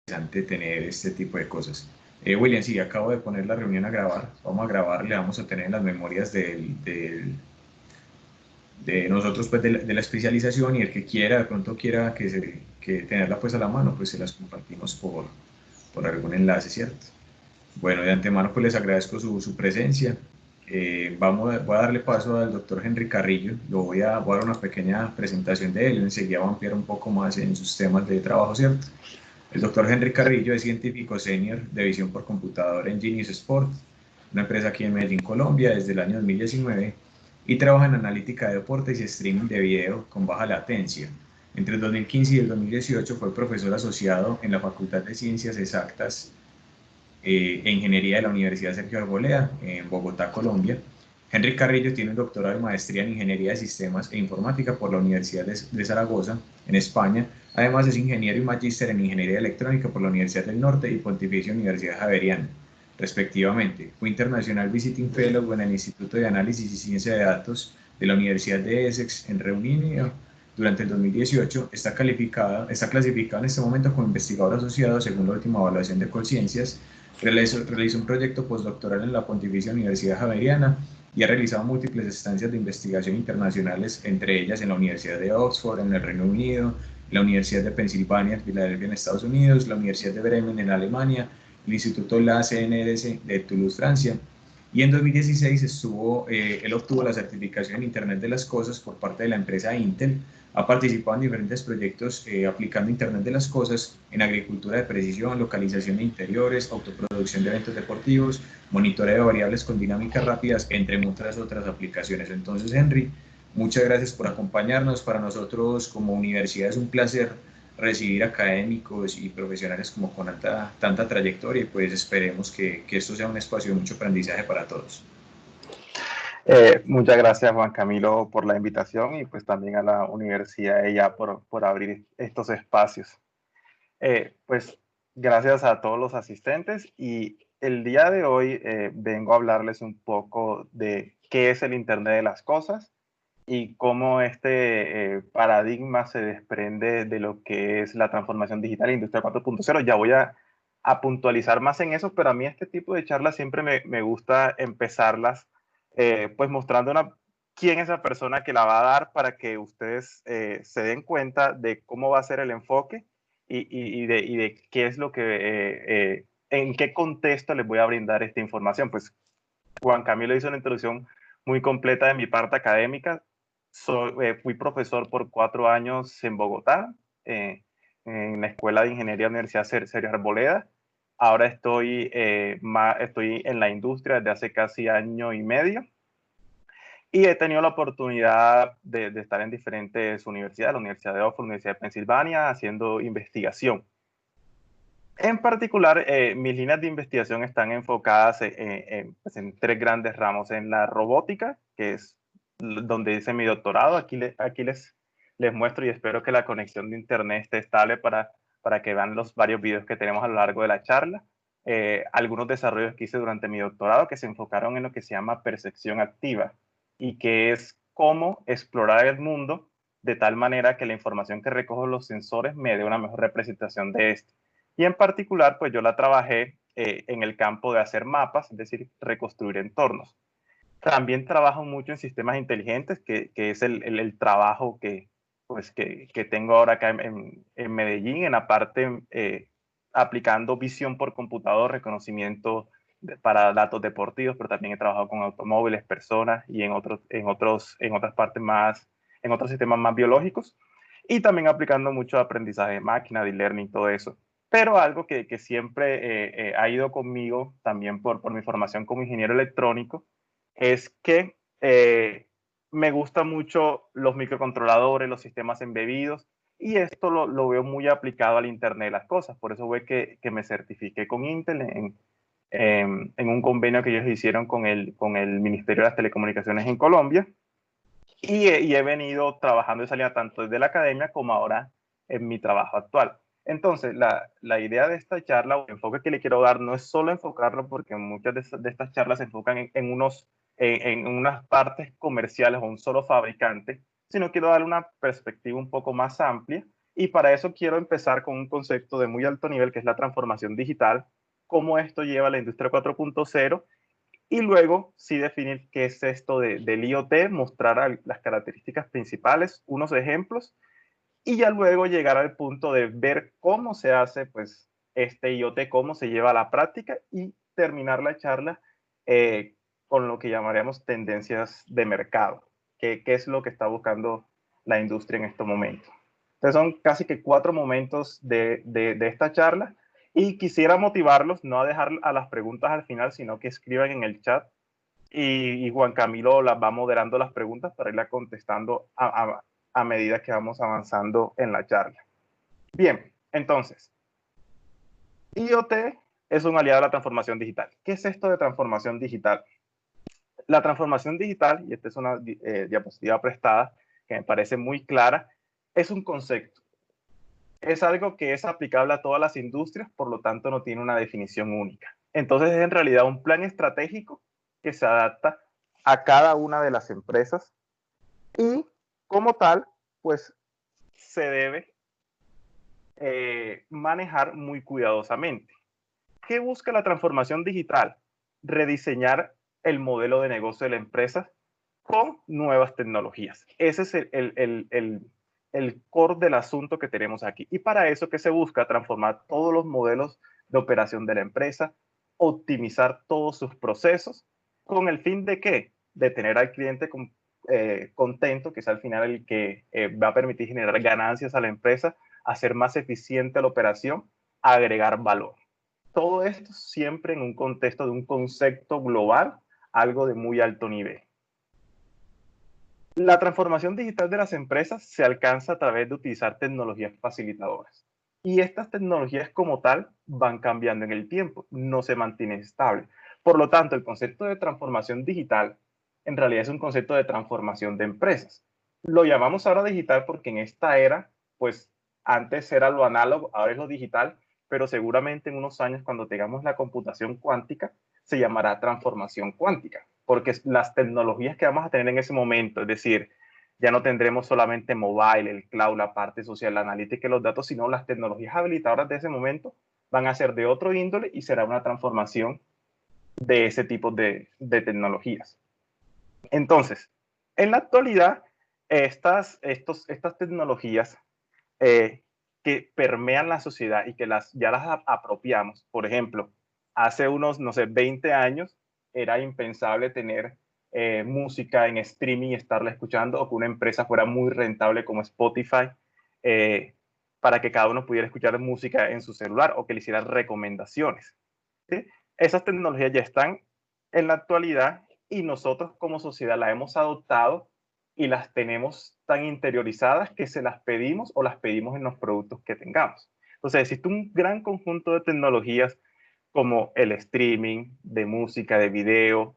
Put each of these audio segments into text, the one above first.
interesante tener este tipo de cosas. William, sí, acabo de poner la reunión a grabar. Vamos a grabar, le vamos a tener las memorias de nosotros, pues, de la especialización, y el que quiera, de pronto quiera que tenerla pues a la mano, pues se las compartimos por algún enlace, ¿cierto? Bueno, de antemano pues les agradezco su presencia. Voy a darle paso al doctor Henry Carrillo. Voy a dar una pequeña presentación de él. Enseguida va a ampliar un poco más en sus temas de trabajo, ¿cierto? El doctor Henry Carrillo es científico senior de visión por computadora en Genius Sport, una empresa aquí en Medellín, Colombia, desde el año 2019, y trabaja en analítica de deportes y streaming de video con baja latencia. Entre el 2015 y el 2018 fue profesor asociado en la Facultad de Ciencias Exactas e Ingeniería de la Universidad Sergio Arboleda, en Bogotá, Colombia. Henry Carrillo tiene un doctorado de maestría en Ingeniería de Sistemas e Informática por la Universidad de Zaragoza, en España. Además es ingeniero y magíster en Ingeniería Electrónica por la Universidad del Norte y Pontificia Universidad Javeriana, respectivamente. Fue International Visiting Fellow en el Instituto de Análisis y Ciencia de Datos de la Universidad de Essex, en Reino Unido, durante el 2018. Está clasificado en este momento como investigador asociado según la última evaluación de Colciencias. Realizó un proyecto postdoctoral en la Pontificia Universidad Javeriana y ha realizado múltiples estancias de investigación internacionales, entre ellas en la Universidad de Oxford, en el Reino Unido, la Universidad de Pensilvania, en Filadelfia, en Estados Unidos, la Universidad de Bremen, en Alemania, el Instituto La CNRS de Toulouse, Francia. Y en 2016 él obtuvo la certificación en Internet de las Cosas por parte de la empresa Intel. Ha participado en diferentes proyectos aplicando Internet de las Cosas en agricultura de precisión, localización de interiores, autoproducción de eventos deportivos, monitoreo de variables con dinámicas rápidas, entre muchas otras aplicaciones. Entonces, Henry, muchas gracias por acompañarnos. Para nosotros como universidad es un placer recibir académicos y profesionales como con tanta trayectoria, y pues esperemos que esto sea un espacio de mucho aprendizaje para todos. Muchas gracias, Juan Camilo, por la invitación y pues también a la Universidad EYA por abrir estos espacios. Pues gracias a todos los asistentes, y el día de hoy vengo a hablarles un poco de qué es el Internet de las Cosas y cómo este paradigma se desprende de lo que es la transformación digital e industria 4.0. Ya voy a puntualizar más en eso, pero a mí este tipo de charlas siempre me gusta empezarlas pues mostrando quién es la persona que la va a dar, para que ustedes se den cuenta de cómo va a ser el enfoque y de qué es lo que, en qué contexto les voy a brindar esta información. Pues Juan Camilo hizo una introducción muy completa de mi parte académica. Fui profesor por 4 años en Bogotá, en la Escuela de Ingeniería de la Universidad Sergio Arboleda. Ahora estoy en la industria desde hace casi año y medio, y he tenido la oportunidad de estar en diferentes universidades, la Universidad de Oxford, la Universidad de Pensilvania, haciendo investigación. En particular, mis líneas de investigación están enfocadas pues en 3 grandes ramos: en la robótica, que es donde hice mi doctorado. Aquí les muestro, y espero que la conexión de internet esté estable para que vean los varios videos que tenemos a lo largo de la charla. Algunos desarrollos que hice durante mi doctorado, que se enfocaron en lo que se llama percepción activa, y que es cómo explorar el mundo de tal manera que la información que recojo los sensores me dé una mejor representación de este. Y en particular, pues yo la trabajé en el campo de hacer mapas, es decir, reconstruir entornos. También trabajo mucho en sistemas inteligentes, que es el trabajo que tengo ahora acá en Medellín, en la parte aplicando visión por computador, reconocimiento para datos deportivos, pero también he trabajado con automóviles, personas, y en otras partes más, en otros sistemas más biológicos, y también aplicando mucho aprendizaje de máquina, de learning, todo eso. Pero algo que siempre ha ido conmigo, también por mi formación como ingeniero electrónico, es que me gustan mucho los microcontroladores, los sistemas embebidos, y esto lo veo muy aplicado al Internet de las Cosas. Por eso fue que me certifiqué con Intel en un convenio que ellos hicieron con el Ministerio de las Telecomunicaciones en Colombia, y he venido trabajando esa línea tanto desde la academia como ahora en mi trabajo actual. Entonces, la idea de esta charla, o el enfoque que le quiero dar, no es solo enfocarlo, porque muchas de estas charlas se enfocan en unas partes comerciales o un solo fabricante, sino quiero darle una perspectiva un poco más amplia, Y para eso quiero empezar con un concepto de muy alto nivel, que es la transformación digital, cómo esto lleva a la industria 4.0, y luego sí definir qué es esto del IoT, mostrar las características principales, unos ejemplos, y ya luego llegar al punto de ver cómo se hace pues, este IoT, cómo se lleva a la práctica y terminar la charla con lo que llamaríamos tendencias de mercado, qué es lo que está buscando la industria en estos momentos. Entonces son casi que 4 momentos de esta charla y quisiera motivarlos no a dejar a las preguntas al final, sino que escriban en el chat y Juan Camilo las va moderando las preguntas para irla contestando a medida que vamos avanzando en la charla. Bien, entonces, IoT es un aliado a la transformación digital. ¿Qué es esto de transformación digital? La transformación digital, y esta es una diapositiva prestada que me parece muy clara, es un concepto. Es algo que es aplicable a todas las industrias, por lo tanto no tiene una definición única. Entonces es en realidad un plan estratégico que se adapta a cada una de las empresas y como tal, pues se debe manejar muy cuidadosamente. ¿Qué busca la transformación digital? Rediseñar el modelo de negocio de la empresa con nuevas tecnologías. Ese es el core del asunto que tenemos aquí. Y para eso, ¿qué se busca? Transformar todos los modelos de operación de la empresa, optimizar todos sus procesos, con el fin de ¿qué? De tener al cliente contento, que es al final el que va a permitir generar ganancias a la empresa, hacer más eficiente la operación, agregar valor. Todo esto siempre en un contexto de un concepto global, algo de muy alto nivel. La transformación digital de las empresas se alcanza a través de utilizar tecnologías facilitadoras. Y estas tecnologías como tal van cambiando en el tiempo, no se mantienen estables. Por lo tanto, el concepto de transformación digital en realidad es un concepto de transformación de empresas. Lo llamamos ahora digital porque en esta era, pues antes era lo análogo, ahora es lo digital, pero seguramente en unos años cuando tengamos la computación cuántica, se llamará transformación cuántica, porque las tecnologías que vamos a tener en ese momento, es decir, ya no tendremos solamente mobile, el cloud, la parte social, la analítica y los datos, sino las tecnologías habilitadoras de ese momento van a ser de otro índole y será una transformación de ese tipo de tecnologías. Entonces, en la actualidad, estas tecnologías que permean la sociedad y que ya las apropiamos, por ejemplo, hace unos, no sé, 20 años era impensable tener música en streaming y estarla escuchando, o que una empresa fuera muy rentable como Spotify para que cada uno pudiera escuchar música en su celular o que le hicieran recomendaciones. ¿Sí? Esas tecnologías ya están en la actualidad y nosotros como sociedad las hemos adoptado y las tenemos tan interiorizadas que se las pedimos o las pedimos en los productos que tengamos. Entonces existe un gran conjunto de tecnologías como el streaming de música, de video,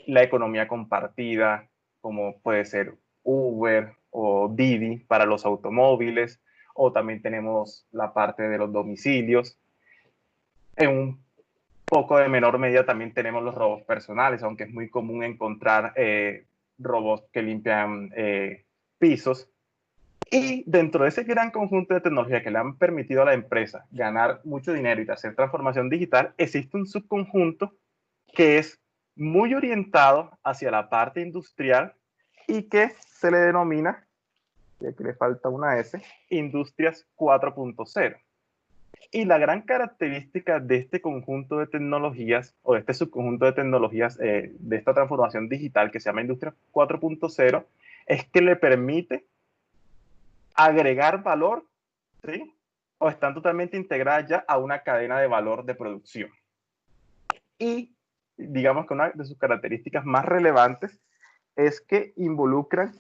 la economía compartida, como puede ser Uber o Didi para los automóviles, o también tenemos la parte de los domicilios. En un poco de menor medida también tenemos los robots personales, aunque es muy común encontrar robots que limpian pisos. Y dentro de ese gran conjunto de tecnología que le han permitido a la empresa ganar mucho dinero y hacer transformación digital, existe un subconjunto que es muy orientado hacia la parte industrial y que se le denomina, y aquí le falta una S, Industrias 4.0. Y la gran característica de este conjunto de tecnologías, o de este subconjunto de tecnologías de esta transformación digital que se llama Industria 4.0, es que le permite agregar valor, ¿sí? O están totalmente integradas ya a una cadena de valor de producción. Y digamos que una de sus características más relevantes es que involucran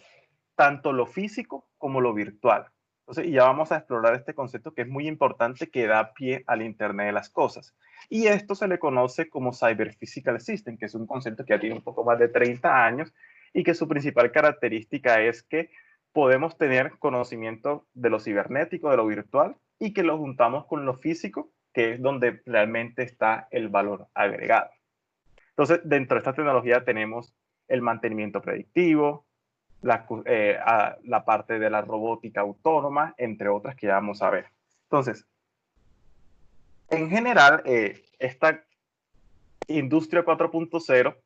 tanto lo físico como lo virtual. Entonces, y ya vamos a explorar este concepto que es muy importante, que da pie al Internet de las cosas. Y esto se le conoce como Cyber Physical System, que es un concepto que ya tiene un poco más de 30 años y que su principal característica es que podemos tener conocimiento de lo cibernético, de lo virtual, y que lo juntamos con lo físico, que es donde realmente está el valor agregado. Entonces, dentro de esta tecnología tenemos el mantenimiento predictivo, a la parte de la robótica autónoma, entre otras que ya vamos a ver. Entonces, en general, esta industria 4.0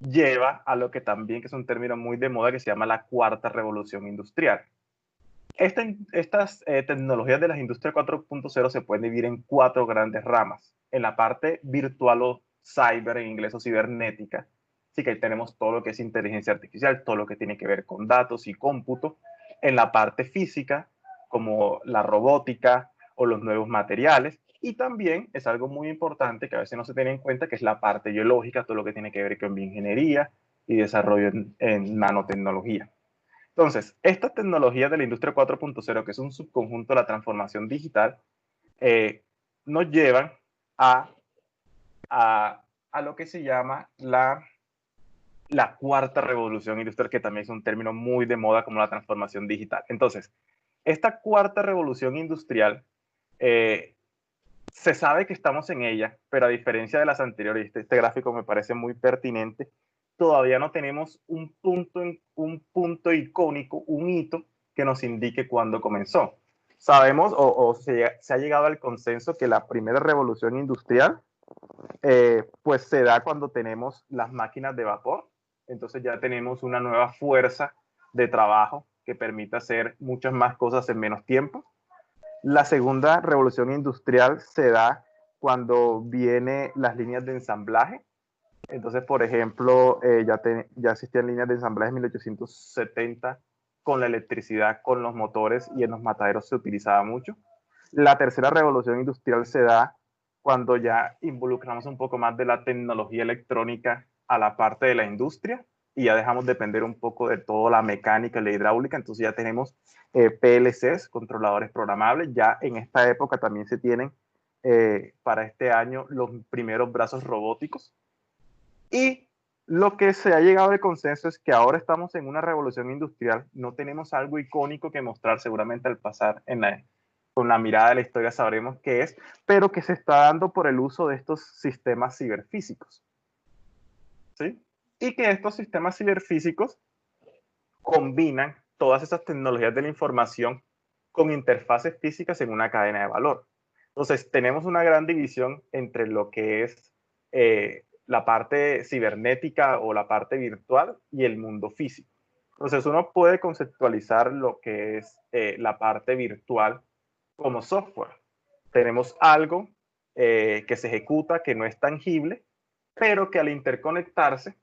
lleva a lo que también, que es un término muy de moda, que se llama la cuarta revolución industrial. Estas tecnologías de las industrias 4.0 se pueden dividir en 4 grandes ramas. En la parte virtual o cyber, en inglés, o cibernética, sí que ahí tenemos todo lo que es inteligencia artificial, todo lo que tiene que ver con datos y cómputo. En la parte física, como la robótica o los nuevos materiales. Y también es algo muy importante que a veces no se tiene en cuenta, que es la parte biológica, todo lo que tiene que ver con bioingeniería y desarrollo en nanotecnología. Entonces, estas tecnologías de la industria 4.0, que es un subconjunto de la transformación digital, nos llevan a, a lo que se llama la cuarta revolución industrial, que también es un término muy de moda como la transformación digital. Entonces, esta cuarta revolución industrial, se sabe que estamos en ella, pero a diferencia de las anteriores, este gráfico me parece muy pertinente, todavía no tenemos un punto icónico, un hito que nos indique cuándo comenzó. Sabemos o se ha llegado al consenso que la primera revolución industrial pues se da cuando tenemos las máquinas de vapor. Entonces ya tenemos una nueva fuerza de trabajo que permite hacer muchas más cosas en menos tiempo. La segunda revolución industrial se da cuando vienen las líneas de ensamblaje. Entonces, por ejemplo, ya existían líneas de ensamblaje en 1870 con la electricidad, con los motores, y en los mataderos se utilizaba mucho. La tercera revolución industrial se da cuando ya involucramos un poco más de la tecnología electrónica a la parte de la industria y ya dejamos depender un poco de toda la mecánica y la hidráulica. Entonces ya tenemos PLCs, controladores programables. Ya en esta época también se tienen para este año los primeros brazos robóticos. Y lo que se ha llegado al consenso es que ahora estamos en una revolución industrial, no tenemos algo icónico que mostrar, seguramente al pasar con la mirada de la historia sabremos qué es, pero que se está dando por el uso de estos sistemas ciberfísicos. ¿Sí? Y que estos sistemas ciberfísicos combinan todas esas tecnologías de la información con interfaces físicas en una cadena de valor. Entonces, tenemos una gran división entre lo que es la parte cibernética o la parte virtual y el mundo físico. Entonces, uno puede conceptualizar lo que es la parte virtual como software. Tenemos algo que se ejecuta, que no es tangible, pero que al interconectarse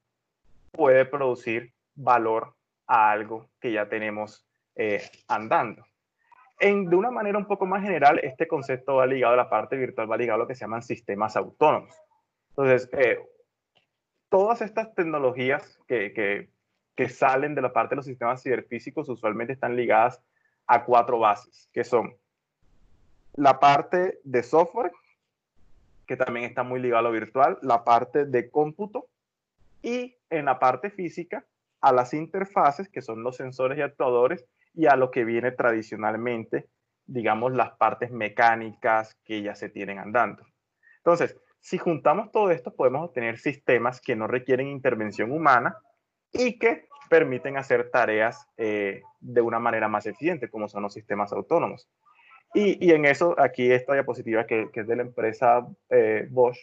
puede producir valor a algo que ya tenemos andando. De una manera un poco más general, este concepto va ligado a la parte virtual, va ligado a lo que se llaman sistemas autónomos. Entonces, todas estas tecnologías que salen de la parte de los sistemas ciberfísicos usualmente están ligadas a 4 bases, que son la parte de software, que también está muy ligado a lo virtual, la parte de cómputo, y en la parte física a las interfaces, que son los sensores y actuadores, y a lo que viene tradicionalmente, digamos, las partes mecánicas que ya se tienen andando. Entonces, si juntamos todo esto, podemos obtener sistemas que no requieren intervención humana y que permiten hacer tareas de una manera más eficiente, como son los sistemas autónomos. Y en eso, aquí esta diapositiva que es de la empresa Bosch,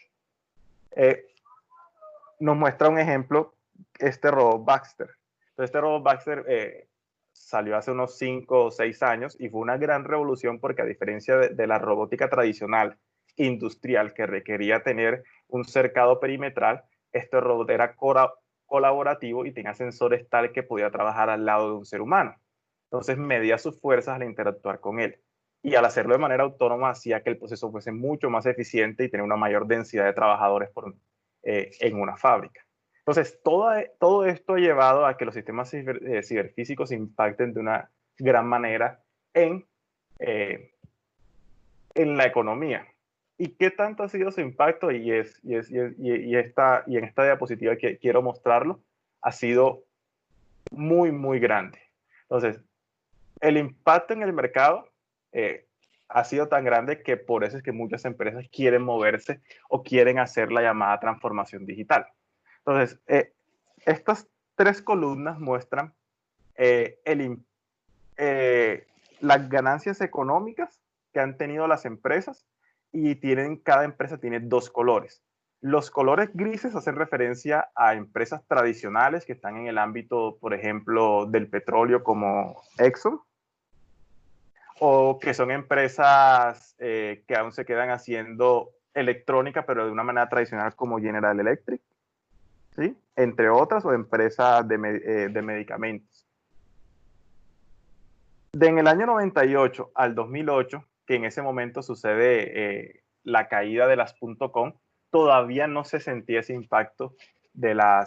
nos muestra un ejemplo, este robot Baxter. Entonces, este robot Baxter salió hace unos 5 o 6 años y fue una gran revolución porque, a diferencia de la robótica tradicional industrial que requería tener un cercado perimetral, este robot era colaborativo y tenía sensores tal que podía trabajar al lado de un ser humano. Entonces medía sus fuerzas al interactuar con él. Y al hacerlo de manera autónoma hacía que el proceso fuese mucho más eficiente y tener una mayor densidad de trabajadores en una fábrica. Entonces, todo esto ha llevado a que los sistemas ciberfísicos impacten de una gran manera en la economía. ¿Y qué tanto ha sido su impacto? Y en esta diapositiva que quiero mostrarlo, ha sido muy, muy grande. Entonces, el impacto en el mercado ha sido tan grande que por eso es que muchas empresas quieren moverse o quieren hacer la llamada transformación digital. Entonces, estas 3 columnas muestran eh, las ganancias económicas que han tenido las empresas, y cada empresa tiene dos colores. Los colores grises hacen referencia a empresas tradicionales que están en el ámbito, por ejemplo, del petróleo, como Exxon, o que son empresas que aún se quedan haciendo electrónica, pero de una manera tradicional, como General Electric, ¿sí? Entre otras, o empresas de medicamentos. En el año 98 al 2008, que en ese momento sucede la caída de las .com, todavía no se sentía ese impacto de la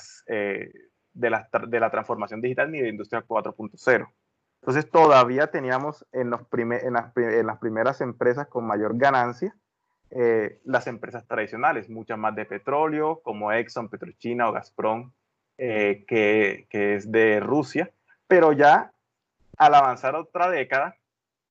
transformación digital ni de Industria 4.0. Entonces todavía teníamos en las primeras empresas con mayor ganancia las empresas tradicionales, muchas más de petróleo, como Exxon, Petrochina o Gazprom, que es de Rusia, pero ya al avanzar otra década,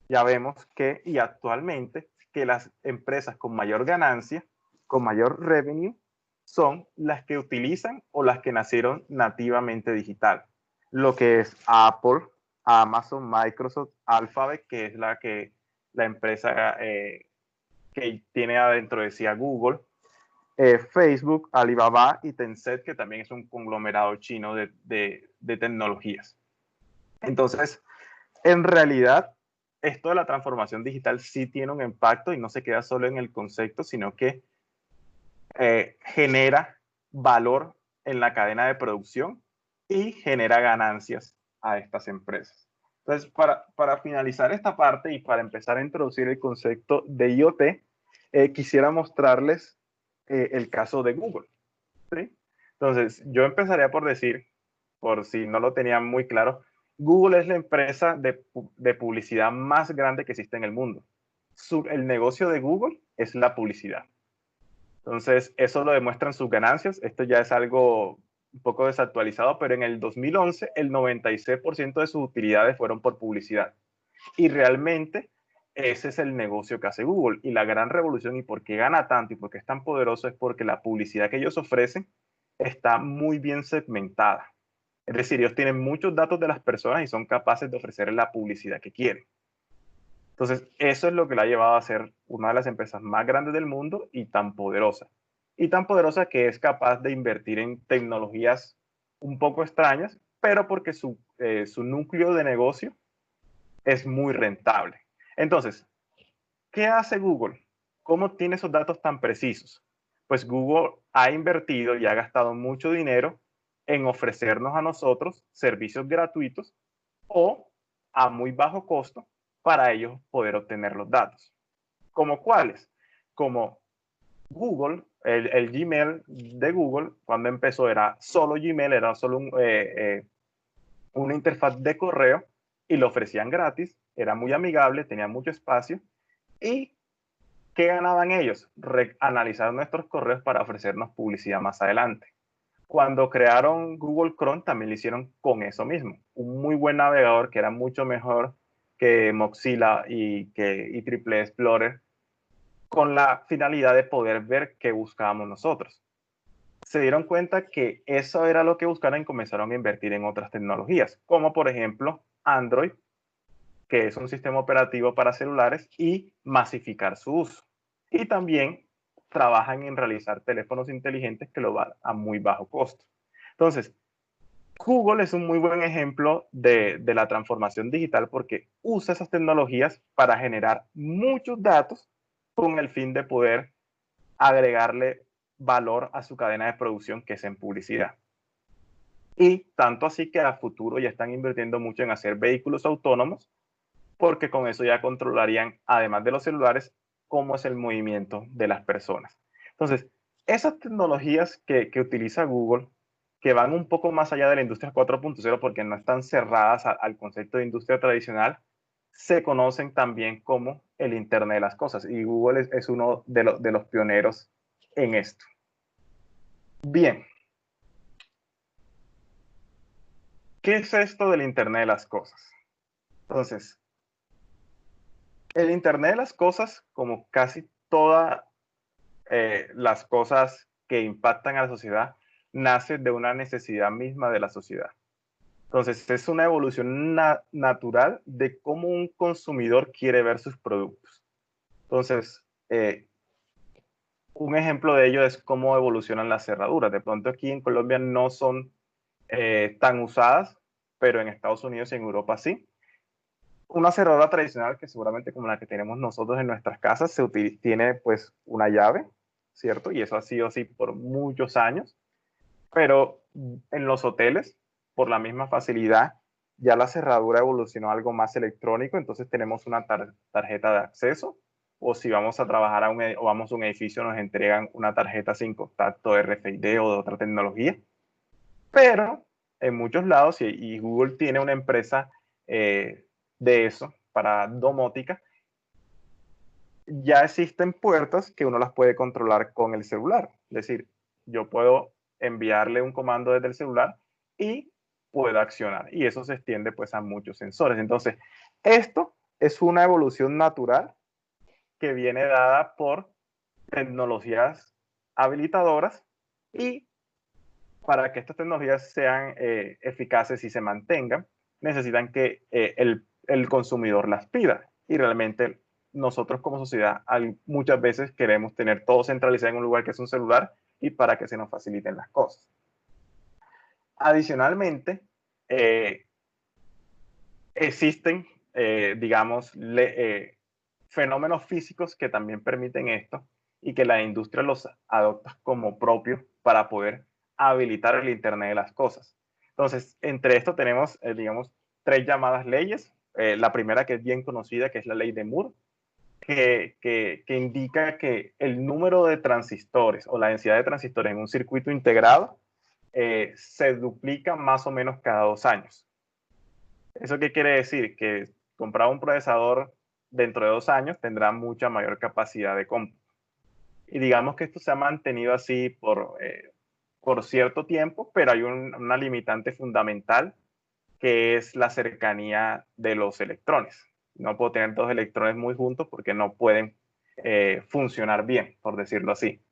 ya vemos que, y actualmente, que las empresas con mayor ganancia, con mayor revenue, son las que utilizan o las que nacieron nativamente digital. Lo que es Apple, Amazon, Microsoft, Alphabet, que es la empresa que tiene adentro de sí a Google, Facebook, Alibaba y Tencent, que también es un conglomerado chino de tecnologías. Entonces, en realidad, esto de la transformación digital sí tiene un impacto y no se queda solo en el concepto, sino que genera valor en la cadena de producción y genera ganancias a estas empresas. Entonces, para finalizar esta parte y para empezar a introducir el concepto de IoT, quisiera mostrarles el caso de Google, ¿sí? Entonces, yo empezaría por decir, por si no lo tenían muy claro, Google es la empresa de publicidad más grande que existe en el mundo. El negocio de Google es la publicidad. Entonces, eso lo demuestran sus ganancias. Esto ya es algo un poco desactualizado, pero en el 2011 el 96% de sus utilidades fueron por publicidad. Y realmente ese es el negocio que hace Google. Y la gran revolución, y por qué gana tanto y por qué es tan poderoso, es porque la publicidad que ellos ofrecen está muy bien segmentada. Es decir, ellos tienen muchos datos de las personas y son capaces de ofrecer la publicidad que quieren. Entonces, eso es lo que la ha llevado a ser una de las empresas más grandes del mundo y tan poderosa. Y tan poderosa que es capaz de invertir en tecnologías un poco extrañas, pero porque su núcleo de negocio es muy rentable. Entonces, ¿qué hace Google? ¿Cómo tiene esos datos tan precisos? Pues Google ha invertido y ha gastado mucho dinero en ofrecernos a nosotros servicios gratuitos o a muy bajo costo para ellos poder obtener los datos. ¿Como cuáles? Como Google, el Gmail de Google, cuando empezó era solo Gmail, era solo una interfaz de correo y lo ofrecían gratis, era muy amigable, tenía mucho espacio. ¿Y qué ganaban ellos? Analizar nuestros correos para ofrecernos publicidad más adelante. Cuando crearon Google Chrome también lo hicieron con eso mismo. Un muy buen navegador que era mucho mejor que Mozilla y Triple Explorer, con la finalidad de poder ver qué buscábamos nosotros. Se dieron cuenta que eso era lo que buscaban y comenzaron a invertir en otras tecnologías, como por ejemplo Android, que es un sistema operativo para celulares, y masificar su uso. Y también trabajan en realizar teléfonos inteligentes que lo van a muy bajo costo. Entonces, Google es un muy buen ejemplo de la transformación digital porque usa esas tecnologías para generar muchos datos con el fin de poder agregarle valor a su cadena de producción, que es en publicidad. Y tanto así que a futuro ya están invirtiendo mucho en hacer vehículos autónomos, porque con eso ya controlarían, además de los celulares, cómo es el movimiento de las personas. Entonces, esas tecnologías que utiliza Google, que van un poco más allá de la industria 4.0 porque no están cerradas al concepto de industria tradicional, se conocen también como el Internet de las Cosas. Y Google es uno de los pioneros en esto. Bien, ¿qué es esto del Internet de las Cosas? Entonces, el Internet de las Cosas, como casi todas las cosas que impactan a la sociedad, nace de una necesidad misma de la sociedad. Entonces, es una evolución natural de cómo un consumidor quiere ver sus productos. Entonces, un ejemplo de ello es cómo evolucionan las cerraduras. De pronto aquí en Colombia no son tan usadas, pero en Estados Unidos y en Europa sí. Una cerradura tradicional, que seguramente como la que tenemos nosotros en nuestras casas, tiene pues una llave, ¿cierto? Y eso ha sido así por muchos años. Pero en los hoteles, por la misma facilidad, ya la cerradura evolucionó a algo más electrónico, entonces tenemos una tarjeta de acceso, o si vamos a trabajar o vamos a un edificio, nos entregan una tarjeta sin contacto RFID o de otra tecnología. Pero en muchos lados, y Google tiene una empresa de eso para domótica, ya existen puertas que uno las puede controlar con el celular. Es decir, yo puedo enviarle un comando desde el celular y puedo accionar. Y eso se extiende pues a muchos sensores. Entonces, esto es una evolución natural que viene dada por tecnologías habilitadoras, y para que estas tecnologías sean eficaces y se mantengan, necesitan que el consumidor las pida. Y realmente nosotros como sociedad muchas veces queremos tener todo centralizado en un lugar que es un celular, y para que se nos faciliten las cosas. Adicionalmente, existen, digamos, fenómenos físicos que también permiten esto, y que la industria los adopta como propios para poder habilitar el Internet de las cosas. Entonces, entre esto tenemos, digamos, tres llamadas leyes. La primera, que es bien conocida, que es la ley de Moore, que indica que el número de transistores o la densidad de transistores en un circuito integrado se duplica más o menos cada 2 años. ¿Eso qué quiere decir? Que comprar un procesador dentro de 2 años tendrá mucha mayor capacidad de cómputo. Y digamos que esto se ha mantenido así por cierto tiempo, pero hay una limitante fundamental, que es la cercanía de los electrones. No puedo tener dos electrones muy juntos porque no pueden funcionar bien, por decirlo así.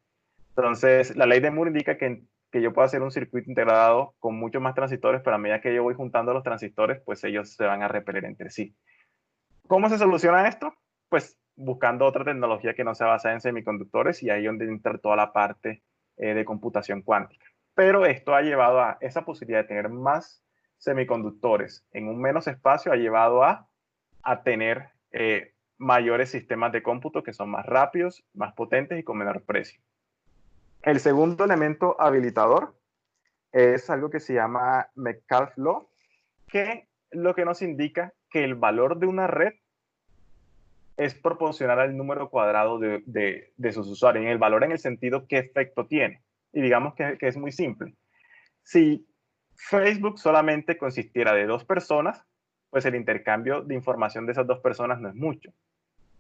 Entonces, la ley de Moore indica que yo puedo hacer un circuito integrado con muchos más transistores, pero a medida que yo voy juntando los transistores, pues ellos se van a repeler entre sí. ¿Cómo se soluciona esto? Pues buscando otra tecnología que no sea basada en semiconductores, y ahí es donde entra toda la parte de computación cuántica. Pero esto ha llevado a esa posibilidad de tener más semiconductores en un menos espacio, ha llevado a tener mayores sistemas de cómputo que son más rápidos, más potentes y con menor precio. El segundo elemento habilitador es algo que se llama Metcalfe Law, que lo que nos indica que el valor de una red es proporcional al número cuadrado de sus usuarios. En el valor, en el sentido qué efecto tiene. Y digamos que es muy simple. Si Facebook solamente consistiera de 2 personas, pues el intercambio de información de esas 2 personas no es mucho.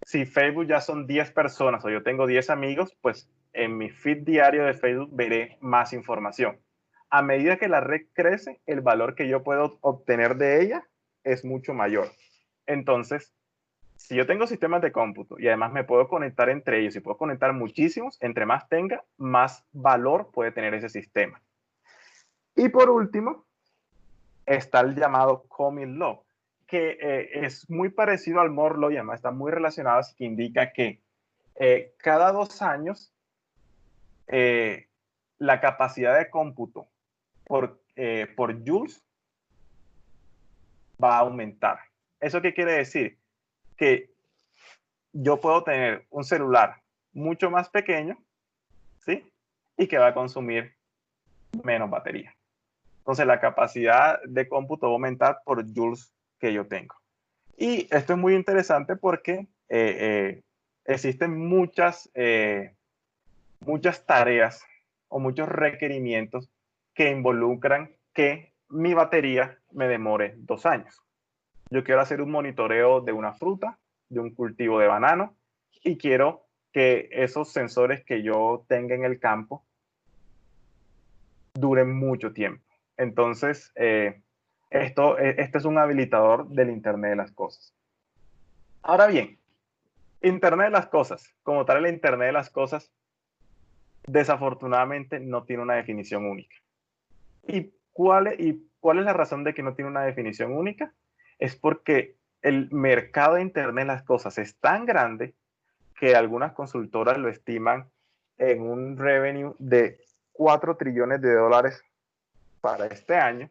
Si Facebook ya son 10 personas, o yo tengo 10 amigos, pues en mi feed diario de Facebook veré más información. A medida que la red crece, el valor que yo puedo obtener de ella es mucho mayor. Entonces, si yo tengo sistemas de cómputo y además me puedo conectar entre ellos y puedo conectar muchísimos, entre más tenga, más valor puede tener ese sistema. Y por último, está el llamado Common Law, que es muy parecido al Moore Law y además está muy relacionado, así que indica que cada 2 años la capacidad de cómputo por joules va a aumentar. ¿Eso qué quiere decir? Que yo puedo tener un celular mucho más pequeño, ¿sí? Y que va a consumir menos batería. Entonces la capacidad de cómputo va a aumentar por joules que yo tengo. Y esto es muy interesante porque existen muchas tareas o muchos requerimientos que involucran que mi batería me demore 2 años. Yo quiero hacer un monitoreo de una fruta, de un cultivo de banano, y quiero que esos sensores que yo tenga en el campo duren mucho tiempo. Entonces, este es un habilitador del Internet de las cosas. Ahora bien, Internet de las cosas, como tal, el Internet de las cosas, desafortunadamente no tiene una definición única. ¿Y ¿Cuál es la razón de que no tiene una definición única? Es porque el mercado de Internet de las cosas es tan grande que algunas consultoras lo estiman en un revenue de 4 trillones de dólares para este año,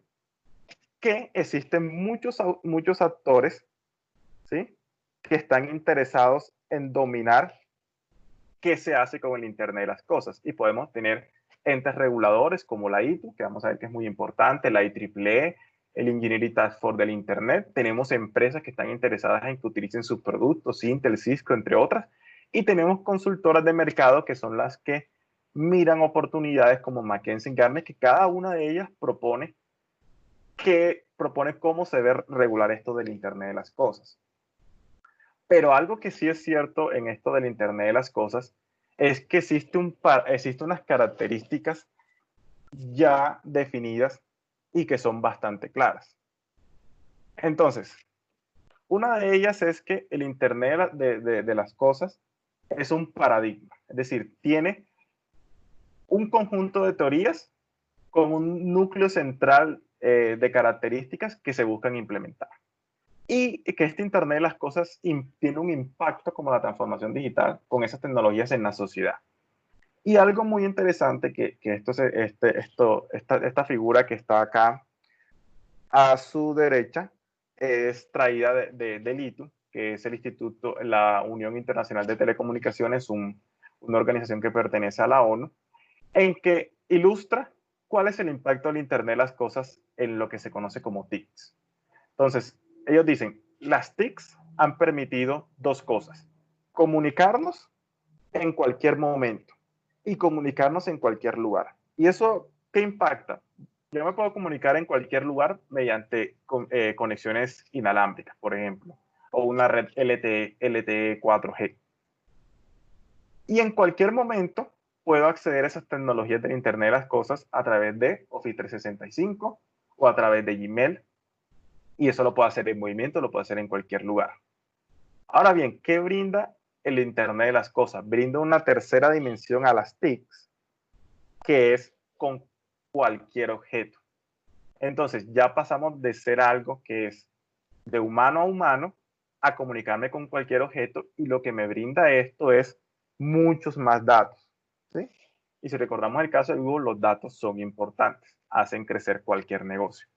que existen muchos actores, ¿sí?, que están interesados en dominar qué se hace con el Internet de las cosas. Y podemos tener entes reguladores como la ITU, que vamos a ver que es muy importante, la IEEE, el Engineering Task Force del Internet. Tenemos empresas que están interesadas en que utilicen sus productos, Intel, Cisco, entre otras. Y tenemos consultoras de mercado que son las que miran oportunidades como McKinsey & Gartner, que cada una de ellas propone cómo se debe regular esto del Internet de las cosas. Pero algo que sí es cierto en esto del Internet de las cosas es que existen unas características ya definidas y que son bastante claras. Entonces, una de ellas es que el Internet de las cosas es un paradigma, es decir, tiene un conjunto de teorías con un núcleo central de características que se buscan implementar. Y que este Internet de las cosas tiene un impacto como la transformación digital con esas tecnologías en la sociedad. Y algo muy interesante que esta figura que está acá a su derecha es traída del ITU, que es el Instituto, la Unión Internacional de Telecomunicaciones, una organización que pertenece a la ONU, en que ilustra cuál es el impacto del Internet de las cosas en lo que se conoce como TICs. Entonces, ellos dicen, las TICs han permitido dos cosas: comunicarnos en cualquier momento y comunicarnos en cualquier lugar. ¿Y eso qué impacta? Yo me puedo comunicar en cualquier lugar mediante conexiones inalámbricas, por ejemplo, o una red LTE 4G. Y en cualquier momento puedo acceder a esas tecnologías del Internet de las cosas a través de Office 365 o a través de Gmail. Y eso lo puedo hacer en movimiento, lo puedo hacer en cualquier lugar. Ahora bien, ¿qué brinda el Internet de las cosas? Brinda una tercera dimensión a las TICs, que es con cualquier objeto. Entonces ya pasamos de ser algo que es de humano a humano a comunicarme con cualquier objeto, y lo que me brinda esto es muchos más datos, ¿sí? Y si recordamos el caso de Google, los datos son importantes, hacen crecer cualquier negocio.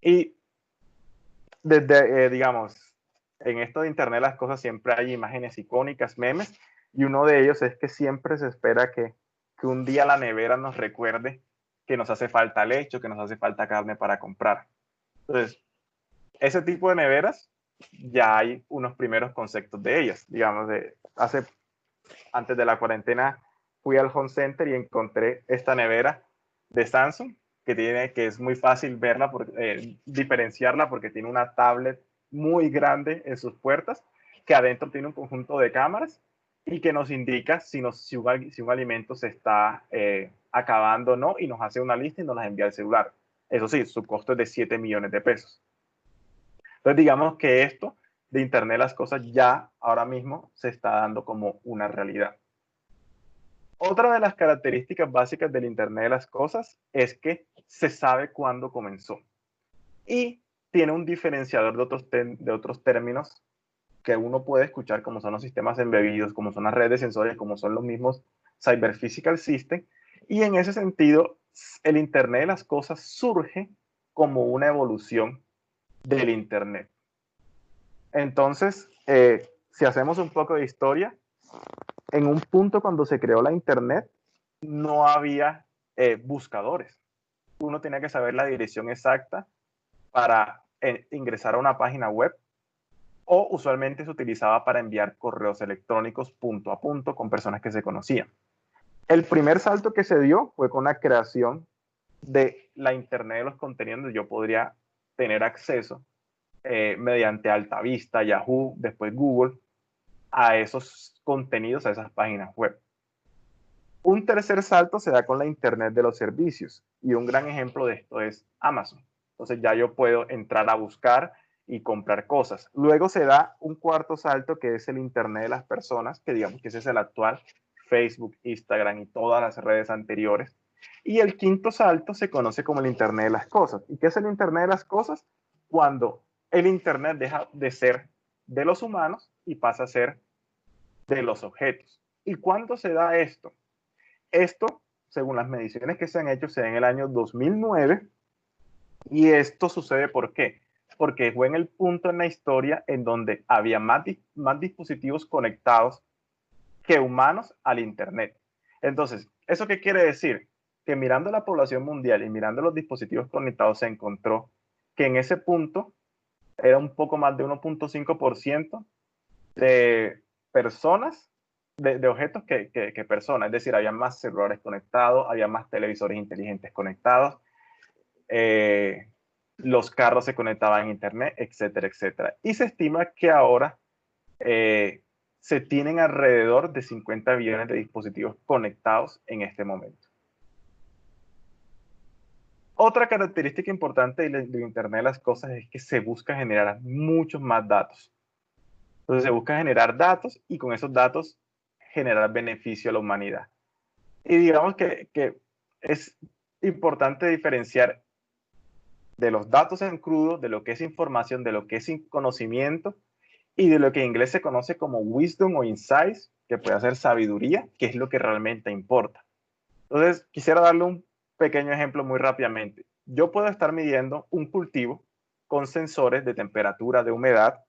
Y desde, digamos, en esto de Internet las cosas siempre hay imágenes icónicas, memes, y uno de ellos es que siempre se espera que un día la nevera nos recuerde que nos hace falta leche, que nos hace falta carne para comprar. Entonces, ese tipo de neveras, ya hay unos primeros conceptos de ellas. Digamos, antes de la cuarentena fui al Home Center y encontré esta nevera de Samsung que es muy fácil verla, diferenciarla, porque tiene una tablet muy grande en sus puertas, que adentro tiene un conjunto de cámaras y que nos indica si un alimento se está acabando o no, y nos hace una lista y nos las envía al celular. Eso sí, su costo es de 7 millones de pesos. Entonces, digamos que esto de Internet de las cosas ya ahora mismo se está dando como una realidad. Otra de las características básicas del Internet de las cosas es que se sabe cuándo comenzó y tiene un diferenciador de otros términos que uno puede escuchar, como son los sistemas embebidos, como son las redes de sensores, como son los mismos Cyber Physical System. Y en ese sentido, el Internet de las cosas surge como una evolución del Internet. Entonces, si hacemos un poco de historia, en un punto cuando se creó la Internet, no había buscadores. Uno tenía que saber la dirección exacta para ingresar a una página web, o usualmente se utilizaba para enviar correos electrónicos punto a punto con personas que se conocían. El primer salto que se dio fue con la creación de la Internet de los contenidos, donde yo podría tener acceso mediante Altavista, Yahoo, después Google, a esos contenidos, a esas páginas web. Un tercer salto se da con la Internet de los servicios, y un gran ejemplo de esto es Amazon. Entonces ya yo puedo entrar a buscar y comprar cosas. Luego se da un cuarto salto, que es el Internet de las personas, que digamos que ese es el actual: Facebook, Instagram y todas las redes anteriores, Y el quinto salto se conoce como el Internet de las cosas. ¿Y qué es el Internet de las cosas? Cuando el Internet deja de ser de los humanos y pasa a ser de los objetos. ¿Y cuándo se da esto? Esto, según las mediciones que se han hecho, se da en el año 2009. Y esto sucede ¿por qué? Porque fue en el punto en la historia en donde había más dispositivos conectados que humanos al Internet. Entonces, ¿eso qué quiere decir? Que mirando la población mundial y mirando los dispositivos conectados se encontró que en ese punto era un poco más de 1.5% de personas, de objetos que personas. Es decir, había más celulares conectados, había más televisores inteligentes conectados, los carros se conectaban a Internet, etcétera, etcétera. Y se estima que ahora se tienen alrededor de 50 billones de dispositivos conectados en este momento. Otra característica importante del Internet de las cosas es que se busca generar muchos más datos. Entonces se busca generar datos y con esos datos generar beneficio a la humanidad. Y digamos que es importante diferenciar de los datos en crudo, de lo que es información, de lo que es conocimiento y de lo que en inglés se conoce como wisdom o insights, que puede ser sabiduría, que es lo que realmente importa. Entonces, quisiera darle un pequeño ejemplo muy rápidamente. Yo puedo estar midiendo un cultivo con sensores de temperatura, de humedad,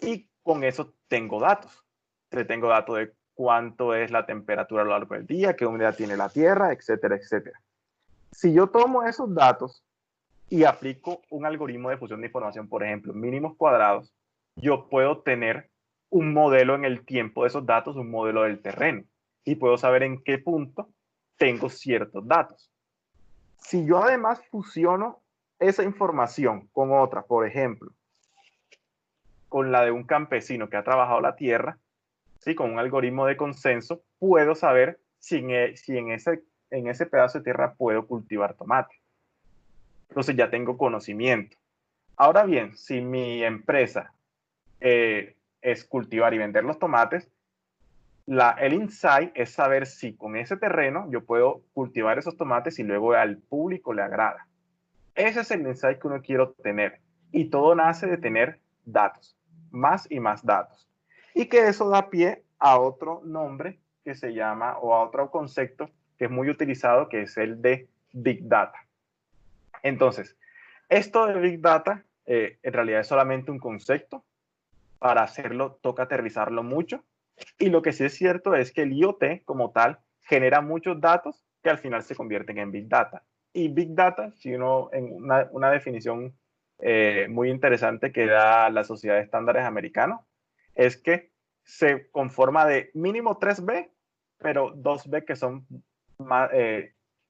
y con eso tengo datos. Entonces, tengo datos de cuánto es la temperatura a lo largo del día, qué humedad tiene la tierra, etcétera, etcétera. Si yo tomo esos datos y aplico un algoritmo de fusión de información, por ejemplo, mínimos cuadrados, yo puedo tener un modelo en el tiempo de esos datos, un modelo del terreno, y puedo saber en qué punto tengo ciertos datos. Si yo además fusiono esa información con otra, por ejemplo, con la de un campesino que ha trabajado la tierra, ¿sí? Con un algoritmo de consenso, puedo saber si en ese pedazo de tierra puedo cultivar tomate. Entonces ya tengo conocimiento. Ahora bien, si mi empresa es cultivar y vender los tomates, el insight es saber si con ese terreno yo puedo cultivar esos tomates y luego al público le agrada. Ese es el insight que uno quiere tener. Y todo nace de tener datos, más y más datos. Y que eso da pie a otro nombre que se llama, o a otro concepto que es muy utilizado, que es el de Big Data. Entonces, esto de Big Data en realidad es solamente un concepto. Para hacerlo toca aterrizarlo mucho. Y lo que sí es cierto es que el IoT como tal genera muchos datos que al final se convierten en Big Data. Y Big Data, si uno, en una definición muy interesante que da la Sociedad de Estándares Americano, es que se conforma de mínimo 3B, pero 2B que son más,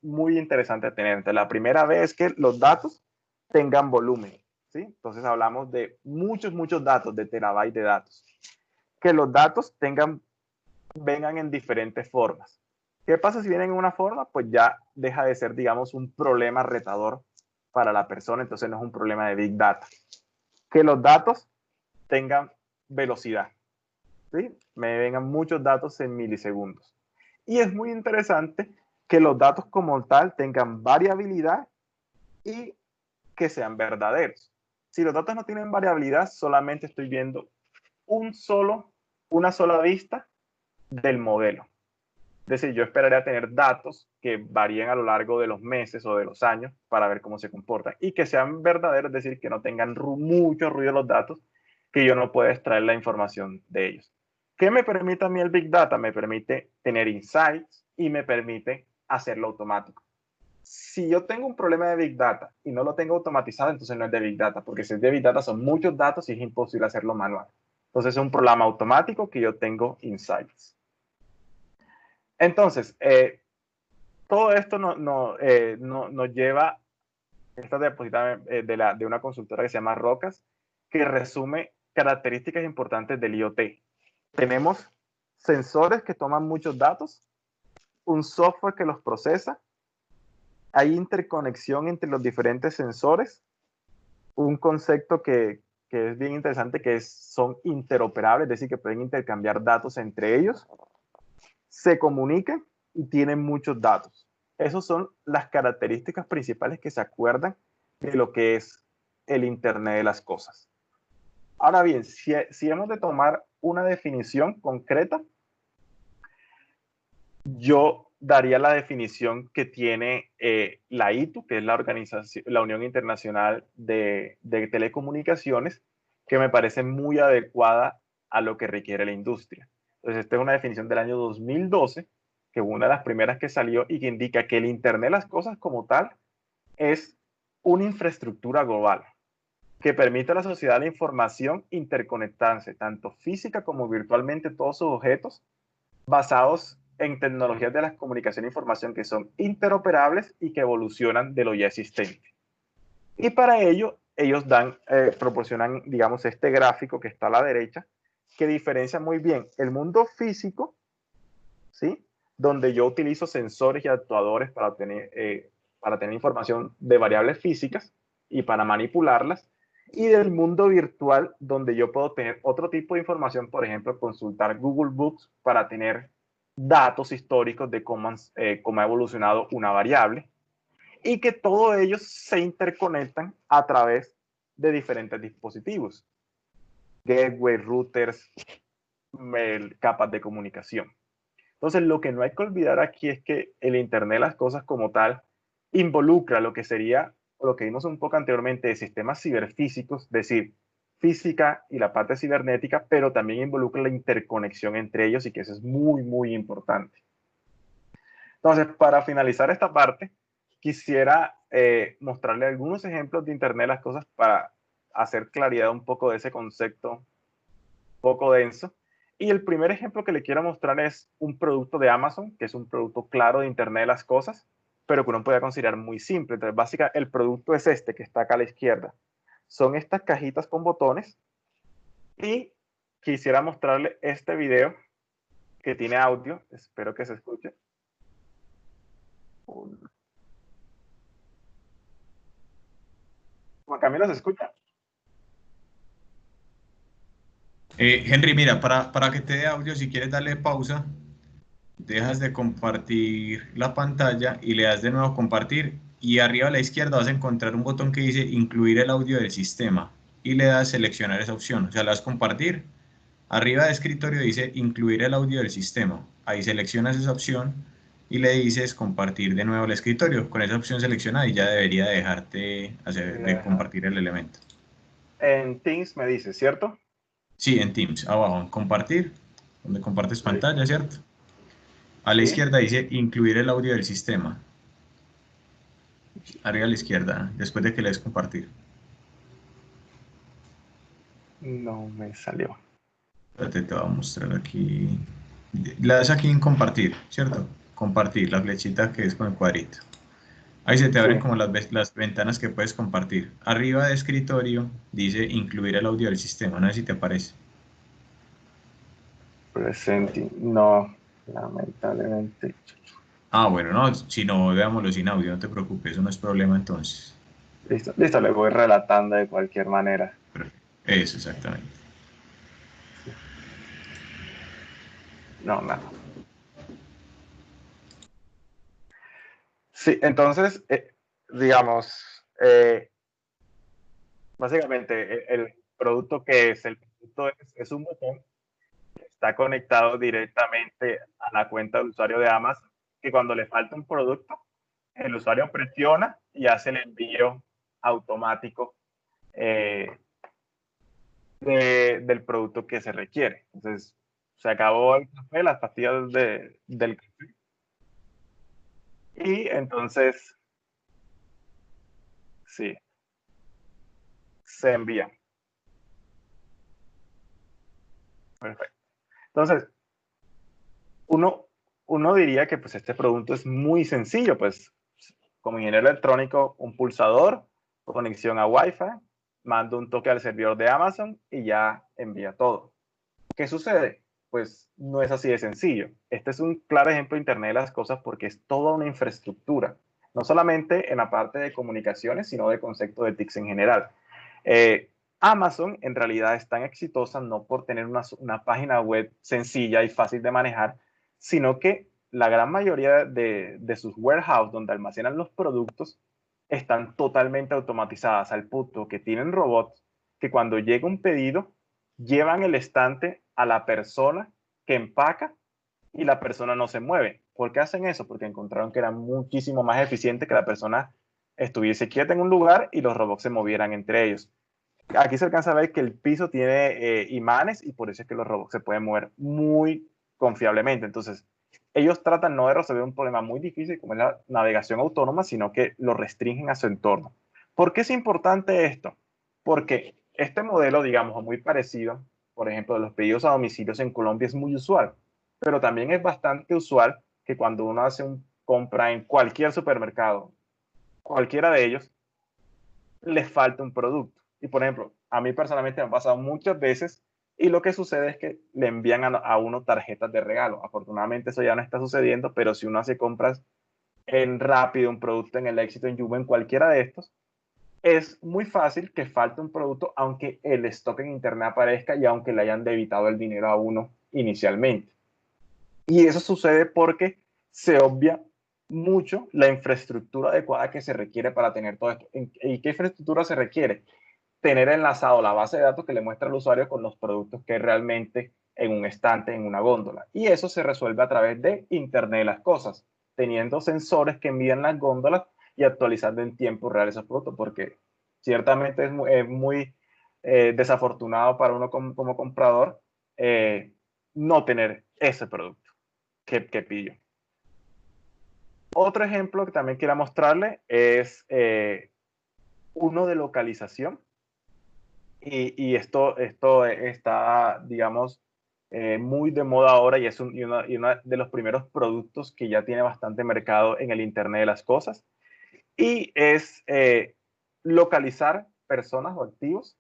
muy interesantes de tener. Entonces, la primera B es que los datos tengan volumen, ¿sí? Entonces hablamos de muchos datos, de terabytes de datos. Que los datos vengan en diferentes formas. ¿Qué pasa si vienen en una forma? Pues ya deja de ser, digamos, un problema retador para la persona, entonces no es un problema de Big Data. Que los datos tengan velocidad, ¿sí? Me vengan muchos datos en milisegundos. Y es muy interesante que los datos como tal tengan variabilidad y que sean verdaderos. Si los datos no tienen variabilidad, solamente estoy viendo una sola vista del modelo. Es decir, yo esperaría tener datos que varíen a lo largo de los meses o de los años para ver cómo se comportan y que sean verdaderos, es decir, que no tengan mucho ruido los datos, que yo no pueda extraer la información de ellos. ¿Qué me permite a mí el Big Data? Me permite tener insights y me permite hacerlo automático. Si yo tengo un problema de Big Data y no lo tengo automatizado, entonces no es de Big Data, porque si es de Big Data son muchos datos y es imposible hacerlo manual. Entonces es un programa automático que yo tengo insights. Entonces, todo esto nos lleva, esta diapositiva de una consultora que se llama Rocas, que resume características importantes del IoT. Tenemos sensores que toman muchos datos, un software que los procesa, hay interconexión entre los diferentes sensores, un concepto que es bien interesante, que son interoperables, es decir, que pueden intercambiar datos entre ellos, se comunican y tienen muchos datos. esas son las características principales que se acuerdan de lo que es el Internet de las cosas. Ahora bien, si hemos de tomar una definición concreta, yo daría la definición que tiene la ITU, que es la Unión Internacional de Telecomunicaciones, que me parece muy adecuada a lo que requiere la industria. Entonces, esta es una definición del año 2012, que fue una de las primeras que salió y que indica que el Internet de las cosas como tal es una infraestructura global que permite a la sociedad de la información interconectarse, tanto física como virtualmente, todos sus objetos, basados en tecnologías de la comunicación e información que son interoperables y que evolucionan de lo ya existente. Y para ello, ellos proporcionan, digamos, este gráfico que está a la derecha, que diferencia muy bien el mundo físico, ¿sí?, donde yo utilizo sensores y actuadores para tener información de variables físicas y para manipularlas, y del mundo virtual, donde yo puedo tener otro tipo de información, por ejemplo, consultar Google Books para tener datos históricos de cómo ha evolucionado una variable, y que todos ellos se interconectan a través de diferentes dispositivos, gateway, routers, capas de comunicación. Entonces, lo que no hay que olvidar aquí es que el Internet de las cosas como tal involucra lo que sería, lo que vimos un poco anteriormente, de sistemas ciberfísicos, es decir, física y la parte cibernética, pero también involucra la interconexión entre ellos, y que eso es muy, muy importante. Entonces, para finalizar esta parte, quisiera mostrarle algunos ejemplos de Internet de las cosas para hacer claridad un poco de ese concepto un poco denso. Y el primer ejemplo que le quiero mostrar es un producto de Amazon, que es un producto claro de Internet de las cosas, pero que uno puede considerar muy simple. Entonces, básicamente, el producto es este, que está acá a la izquierda. Son estas cajitas con botones, y quisiera mostrarle este video que tiene audio. Espero que se escuche. Juan Camilo, ¿se escucha? Henry, mira, para que te dé audio, si quieres darle pausa, dejas de compartir la pantalla y le das de nuevo compartir, y arriba a la izquierda vas a encontrar un botón que dice incluir el audio del sistema y le das seleccionar esa opción, o sea, le das compartir. Arriba de escritorio dice incluir el audio del sistema, ahí seleccionas esa opción y le dices compartir de nuevo el escritorio. Con esa opción seleccionada y ya debería dejarte de compartir el elemento. En Teams me dice, ¿cierto? Sí, en Teams, abajo en compartir, donde compartes pantalla, ¿cierto? A la Sí. izquierda dice incluir el audio del sistema. Arriba a la izquierda, después de que le des compartir. No me salió. Espérate, te voy a mostrar aquí. Le das aquí en compartir, ¿cierto? Compartir, la flechita que es con el cuadrito. Ahí se te Sí. abren como las ventanas que puedes compartir. Arriba de escritorio dice incluir el audio del sistema, no sé si te aparece. Presenting. No, lamentablemente. Ah, bueno, no, si no, veámoslo sin audio, no te preocupes, eso no es problema entonces. Listo, listo, le voy relatando de cualquier manera. Eso, exactamente. Sí. No, nada. Sí, entonces, digamos, básicamente el producto que es, el producto es un botón que está conectado directamente a la cuenta de usuario de Amazon, que cuando le falta un producto, el usuario presiona y hace el envío automático del producto que se requiere. Entonces, se acabó el café, las pastillas del café, y entonces, sí, se envía. Perfecto. Entonces, uno diría que pues este producto es muy sencillo, pues como ingeniero electrónico, un pulsador, conexión a Wi-Fi, mando un toque al servidor de Amazon y ya envía todo. ¿Qué sucede? Pues no es así de sencillo. Este es un claro ejemplo de Internet de las cosas, porque es toda una infraestructura, no solamente en la parte de comunicaciones, sino de concepto de TICs en general. Amazon en realidad es tan exitosa no por tener una página web sencilla y fácil de manejar, sino que la gran mayoría de sus warehouse donde almacenan los productos están totalmente automatizadas al punto que tienen robots que cuando llega un pedido llevan el estante a la persona que empaca y la persona no se mueve. ¿Por qué hacen eso? Porque encontraron que era muchísimo más eficiente que la persona estuviese quieta en un lugar y los robots se movieran entre ellos. Aquí se alcanza a ver que el piso tiene imanes y por eso es que los robots se pueden mover muy confiablemente. Entonces, ellos tratan no de resolver un problema muy difícil como es la navegación autónoma, sino que lo restringen a su entorno. ¿Por qué es importante esto? Porque este modelo, digamos, muy parecido, por ejemplo, de los pedidos a domicilios en Colombia es muy usual, pero también es bastante usual que cuando uno hace una compra en cualquier supermercado, cualquiera de ellos, les falta un producto. Y por ejemplo, a mí personalmente me ha pasado muchas veces y lo que sucede es que le envían a uno tarjetas de regalo. Afortunadamente eso ya no está sucediendo, pero si uno hace compras en Rápido, un producto en el Éxito, en Jumbo, en cualquiera de estos, es muy fácil que falte un producto aunque el stock en internet aparezca y aunque le hayan debitado el dinero a uno inicialmente. Y eso sucede porque se obvia mucho la infraestructura adecuada que se requiere para tener todo esto. ¿Y qué infraestructura se requiere? Tener enlazado la base de datos que le muestra al usuario con los productos que realmente en un estante, en una góndola. Y eso se resuelve a través de Internet de las Cosas, teniendo sensores que envían las góndolas y actualizando en tiempo real esos productos, porque ciertamente es muy desafortunado para uno como comprador no tener ese producto que pillo. Otro ejemplo que también quiero mostrarle es uno de localización. Y esto está, digamos, muy de moda ahora y es uno de los primeros productos que ya tiene bastante mercado en el Internet de las Cosas. Y es localizar personas o activos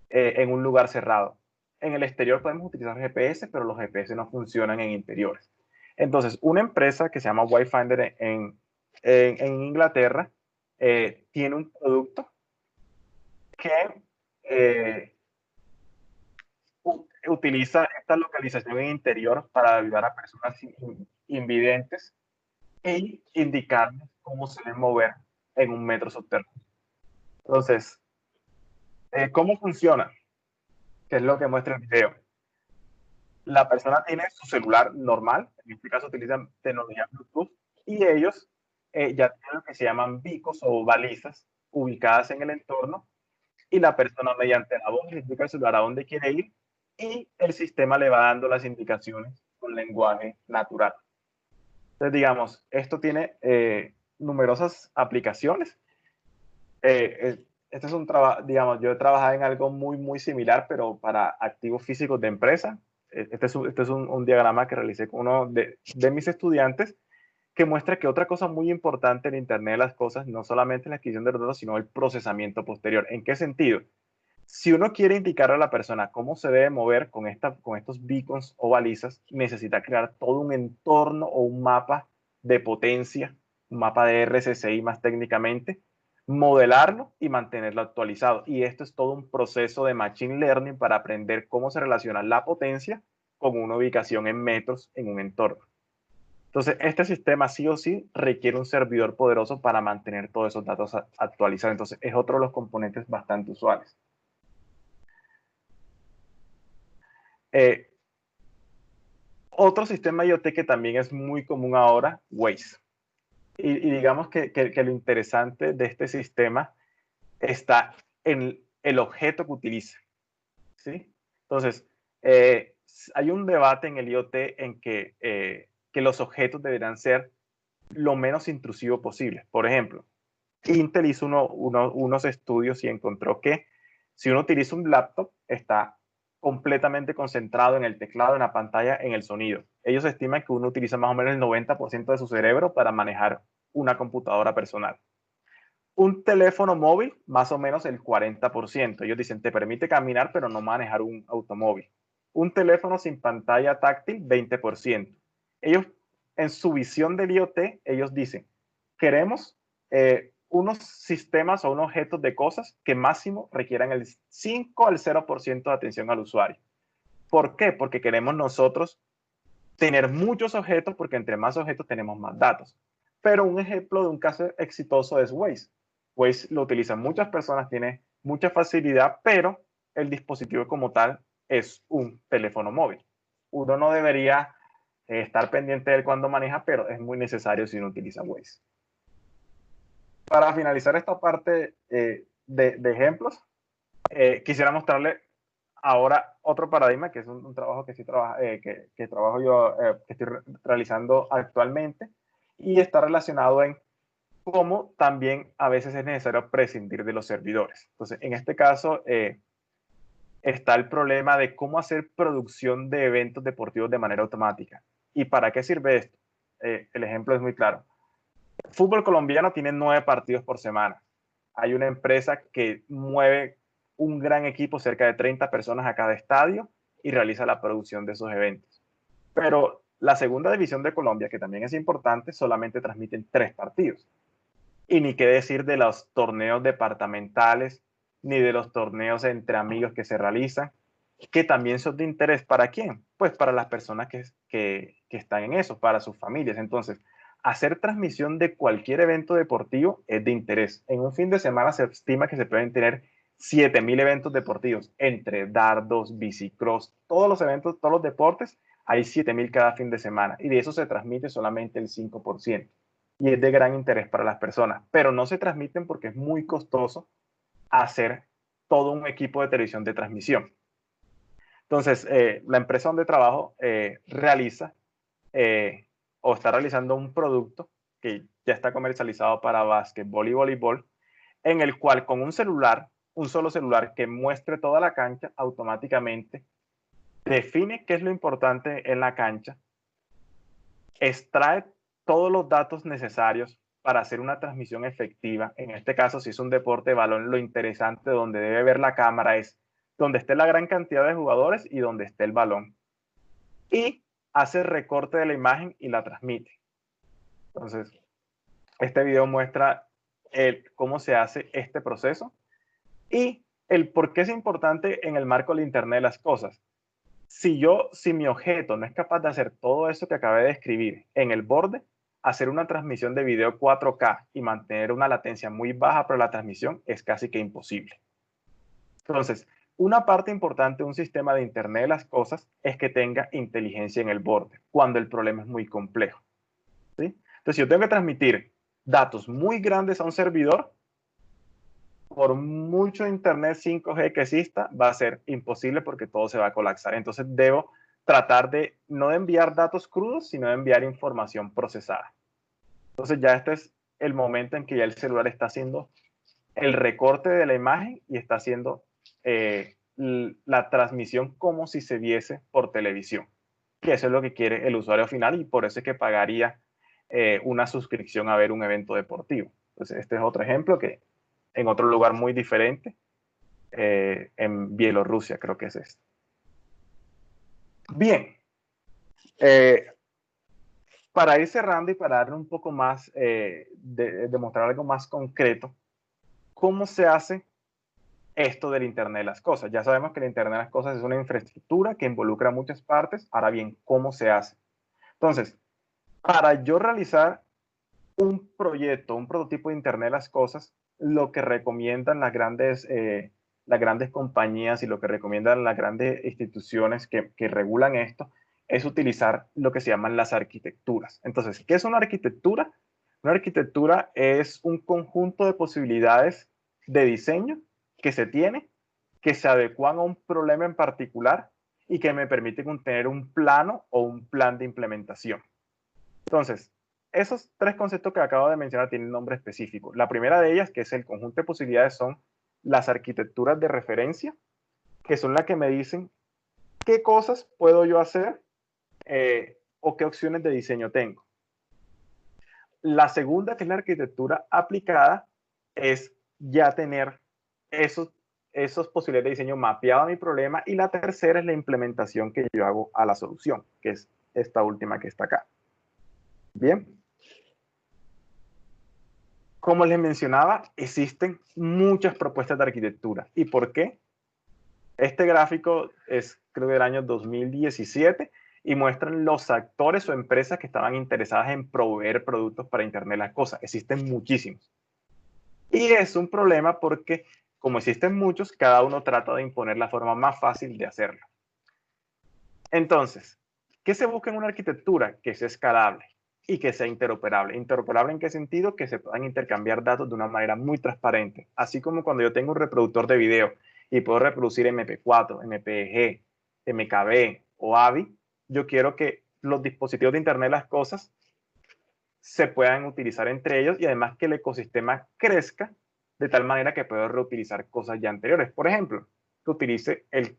en un lugar cerrado. En el exterior podemos utilizar GPS, pero los GPS no funcionan en interiores. Entonces, una empresa que se llama Wayfinder en Inglaterra tiene un producto que utiliza esta localización en interior para ayudar a personas invidentes e indicarles cómo se deben mover en un metro subterráneo. Entonces, ¿cómo funciona? ¿Qué es lo que muestra el video? La persona tiene su celular normal, en este caso utilizan tecnología Bluetooth, y ellos ya tienen lo que se llaman bicos o balizas ubicadas en el entorno, y la persona mediante la voz le indica al celular a dónde quiere ir, y el sistema le va dando las indicaciones con lenguaje natural. Entonces, digamos, esto tiene numerosas aplicaciones. Este es un trabajo, digamos, yo he trabajado en algo muy similar, pero para activos físicos de empresa. Este es un diagrama que realicé con uno de mis estudiantes que muestra que otra cosa muy importante en Internet de las Cosas no solamente la adquisición de los datos, sino el procesamiento posterior. ¿En qué sentido? Si uno quiere indicar a la persona cómo se debe mover con estos beacons o balizas, necesita crear todo un entorno o un mapa de potencia, un mapa de RSSI más técnicamente, modelarlo y mantenerlo actualizado. Y esto es todo un proceso de machine learning para aprender cómo se relaciona la potencia con una ubicación en metros en un entorno. Entonces, este sistema sí o sí requiere un servidor poderoso para mantener todos esos datos actualizados. Entonces, es otro de los componentes bastante usuales. Otro sistema IoT que también es muy común ahora, Waze. Y digamos que lo interesante de este sistema está en el objeto que utiliza, ¿sí? Entonces, hay un debate en el IoT en que los objetos deberán ser lo menos intrusivos posible. Por ejemplo, Intel hizo unos estudios y encontró que si uno utiliza un laptop, está completamente concentrado en el teclado, en la pantalla, en el sonido. Ellos estiman que uno utiliza más o menos el 90% de su cerebro para manejar una computadora personal. Un teléfono móvil, más o menos el 40%. Ellos dicen, te permite caminar, pero no manejar un automóvil. Un teléfono sin pantalla táctil, 20%. Ellos, en su visión del IoT, ellos dicen, queremos unos sistemas o unos objetos de cosas que máximo requieran el 5 al 0% de atención al usuario. ¿Por qué? Porque queremos nosotros tener muchos objetos, porque entre más objetos tenemos más datos. Pero un ejemplo de un caso exitoso es Waze. Waze lo utilizan muchas personas, tiene mucha facilidad, pero el dispositivo como tal es un teléfono móvil. Uno no debería estar pendiente de él cuando maneja, pero es muy necesario si uno utiliza Waze. Para finalizar esta parte de ejemplos, quisiera mostrarle ahora otro paradigma, que es un trabajo que, sí que trabajo yo, que estoy realizando actualmente, y está relacionado en cómo también a veces es necesario prescindir de los servidores. Entonces, en este caso, está el problema de cómo hacer producción de eventos deportivos de manera automática. ¿Y para qué sirve esto? El ejemplo es muy claro. El fútbol colombiano tiene 9 partidos por semana. Hay una empresa que mueve un gran equipo, cerca de 30 personas a cada estadio, y realiza la producción de esos eventos. Pero la segunda división de Colombia, que también es importante, solamente transmiten 3 partidos. Y ni qué decir de los torneos departamentales, ni de los torneos entre amigos que se realizan, que también son de interés. ¿Para quién? Pues para las personas que están en eso, para sus familias. Entonces, hacer transmisión de cualquier evento deportivo es de interés. En un fin de semana se estima que se pueden tener 7.000 eventos deportivos, entre dardos, bicicross, todos los eventos, todos los deportes, hay 7.000 cada fin de semana, y de eso se transmite solamente el 5%. Y es de gran interés para las personas, pero no se transmiten porque es muy costoso hacer todo un equipo de televisión de transmisión. Entonces, la empresa donde trabajo realiza o está realizando un producto que ya está comercializado para básquetbol y voleibol, en el cual con un celular, un solo celular que muestre toda la cancha, automáticamente define qué es lo importante en la cancha, extrae todos los datos necesarios para hacer una transmisión efectiva. En este caso, si es un deporte de balón, lo interesante donde debe ver la cámara es donde esté la gran cantidad de jugadores y donde esté el balón. Y hace recorte de la imagen y la transmite. Entonces, este video muestra cómo se hace este proceso y el por qué es importante en el marco del Internet de las cosas. Si mi objeto no es capaz de hacer todo eso que acabé de describir en el borde, hacer una transmisión de video 4K y mantener una latencia muy baja para la transmisión es casi que imposible. Entonces, una parte importante de un sistema de Internet de las cosas es que tenga inteligencia en el borde, cuando el problema es muy complejo. ¿Sí? Entonces, si yo tengo que transmitir datos muy grandes a un servidor, por mucho Internet 5G que exista, va a ser imposible porque todo se va a colapsar. Entonces, debo tratar de no de enviar datos crudos, sino de enviar información procesada. Entonces, ya este es el momento en que ya el celular está haciendo el recorte de la imagen y está haciendo la transmisión como si se viese por televisión, que eso es lo que quiere el usuario final, y por eso es que pagaría una suscripción a ver un evento deportivo. Entonces, este es otro ejemplo que en otro lugar muy diferente, en Bielorrusia creo que es esto. Bien, para ir cerrando y para darle un poco más, demostrar algo más concreto, ¿cómo se hace esto del Internet de las cosas? Ya sabemos que el Internet de las cosas es una infraestructura que involucra muchas partes. Ahora bien, ¿cómo se hace? Entonces, para yo realizar un proyecto, un prototipo de Internet de las cosas, lo que recomiendan las grandes compañías y lo que recomiendan las grandes instituciones que regulan esto es utilizar lo que se llaman las arquitecturas. Entonces, ¿qué es una arquitectura? Una arquitectura es un conjunto de posibilidades de diseño que se tiene, que se adecuan a un problema en particular y que me permiten tener un plano o un plan de implementación. Entonces, esos 3 conceptos que acabo de mencionar tienen un nombre específico. La primera de ellas, que es el conjunto de posibilidades, son las arquitecturas de referencia, que son las que me dicen qué cosas puedo yo hacer o qué opciones de diseño tengo. La segunda, que es la arquitectura aplicada, es ya tener esos posibilidades de diseño mapeado a mi problema. Y la tercera es la implementación que yo hago a la solución, que es esta última que está acá. Bien. Como les mencionaba, existen muchas propuestas de arquitectura. ¿Y por qué? Este gráfico es, creo, del año 2017 y muestran los actores o empresas que estaban interesadas en proveer productos para Internet de las cosas. Existen muchísimos. Y es un problema porque, como existen muchos, cada uno trata de imponer la forma más fácil de hacerlo. Entonces, ¿qué se busca en una arquitectura? Que sea escalable y que sea interoperable. ¿Interoperable en qué sentido? Que se puedan intercambiar datos de una manera muy transparente. Así como cuando yo tengo un reproductor de video y puedo reproducir MP4, MPEG, MKB o AVI, yo quiero que los dispositivos de Internet de las cosas se puedan utilizar entre ellos y además que el ecosistema crezca de tal manera que pueda reutilizar cosas ya anteriores. Por ejemplo, que utilice el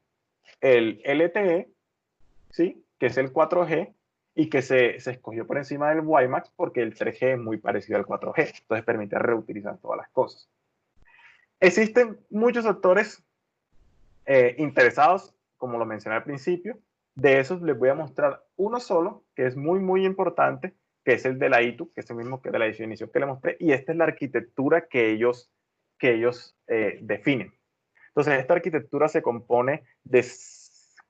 LTE, ¿sí? Que es el 4G y que se escogió por encima del WiMAX porque el 3G es muy parecido al 4G, entonces permite reutilizar todas las cosas. Existen muchos actores interesados, como lo mencioné al principio. De esos les voy a mostrar uno solo, que es muy, muy importante, que es el de la ITU, que es el mismo que de la definición que le mostré, y esta es la arquitectura que ellos definen. Entonces, esta arquitectura se compone de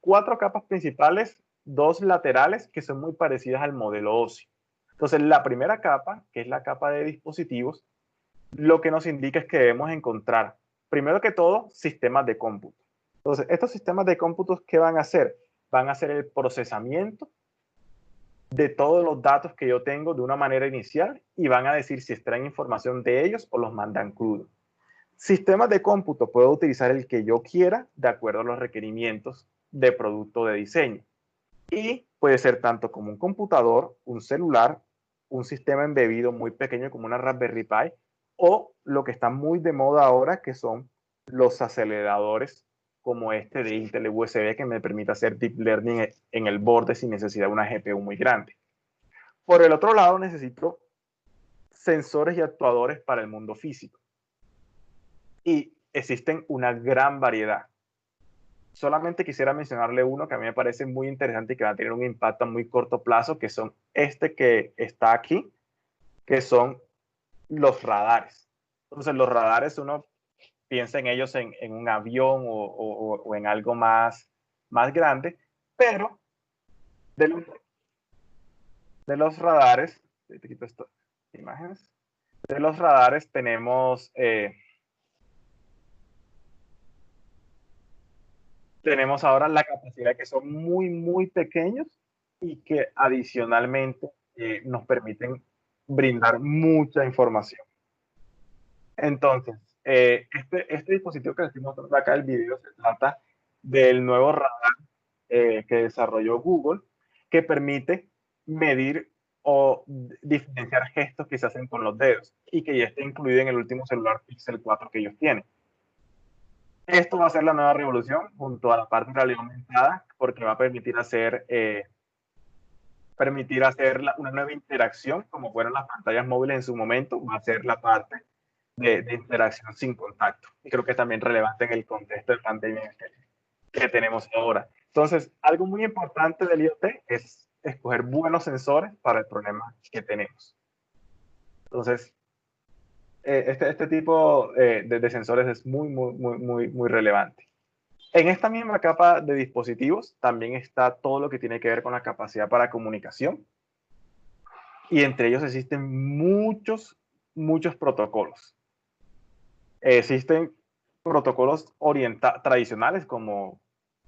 4 capas principales, 2 laterales, que son muy parecidas al modelo OSI. Entonces, la primera capa, que es la capa de dispositivos, lo que nos indica es que debemos encontrar, primero que todo, sistemas de cómputo. Entonces, estos sistemas de cómputos, ¿qué van a hacer? Van a hacer el procesamiento de todos los datos que yo tengo de una manera inicial y van a decir si extraen información de ellos o los mandan crudo. Sistemas de cómputo puedo utilizar el que yo quiera de acuerdo a los requerimientos de producto de diseño. Y puede ser tanto como un computador, un celular, un sistema embebido muy pequeño como una Raspberry Pi o lo que está muy de moda ahora que son los aceleradores como este de Intel USB que me permite hacer deep learning en el borde sin necesidad de una GPU muy grande. Por el otro lado necesito sensores y actuadores para el mundo físico. Y existen una gran variedad. Solamente quisiera mencionarle uno que a mí me parece muy interesante y que va a tener un impacto a muy corto plazo, que son este que está aquí, que son los radares. Entonces, los radares uno piensa en ellos en un avión o en algo más grande, pero de los radares, te quito esto, imágenes, de los radares tenemos ahora la capacidad de que son muy, muy pequeños y que adicionalmente nos permiten brindar mucha información. Entonces, este dispositivo que les estoy mostrando acá, el video, se trata del nuevo radar que desarrolló Google, que permite medir o diferenciar gestos que se hacen con los dedos y que ya está incluido en el último celular Pixel 4 que ellos tienen. Esto va a ser la nueva revolución junto a la parte de realidad aumentada porque va a permitir hacer una nueva interacción como fueron las pantallas móviles en su momento, va a ser la parte de interacción sin contacto. Y creo que es también relevante en el contexto de pandemia que tenemos ahora. Entonces, algo muy importante del IoT es escoger buenos sensores para el problema que tenemos. Entonces, este tipo de sensores es muy relevante. En esta misma capa de dispositivos también está todo lo que tiene que ver con la capacidad para comunicación. Y entre ellos existen muchos protocolos. Existen protocolos tradicionales como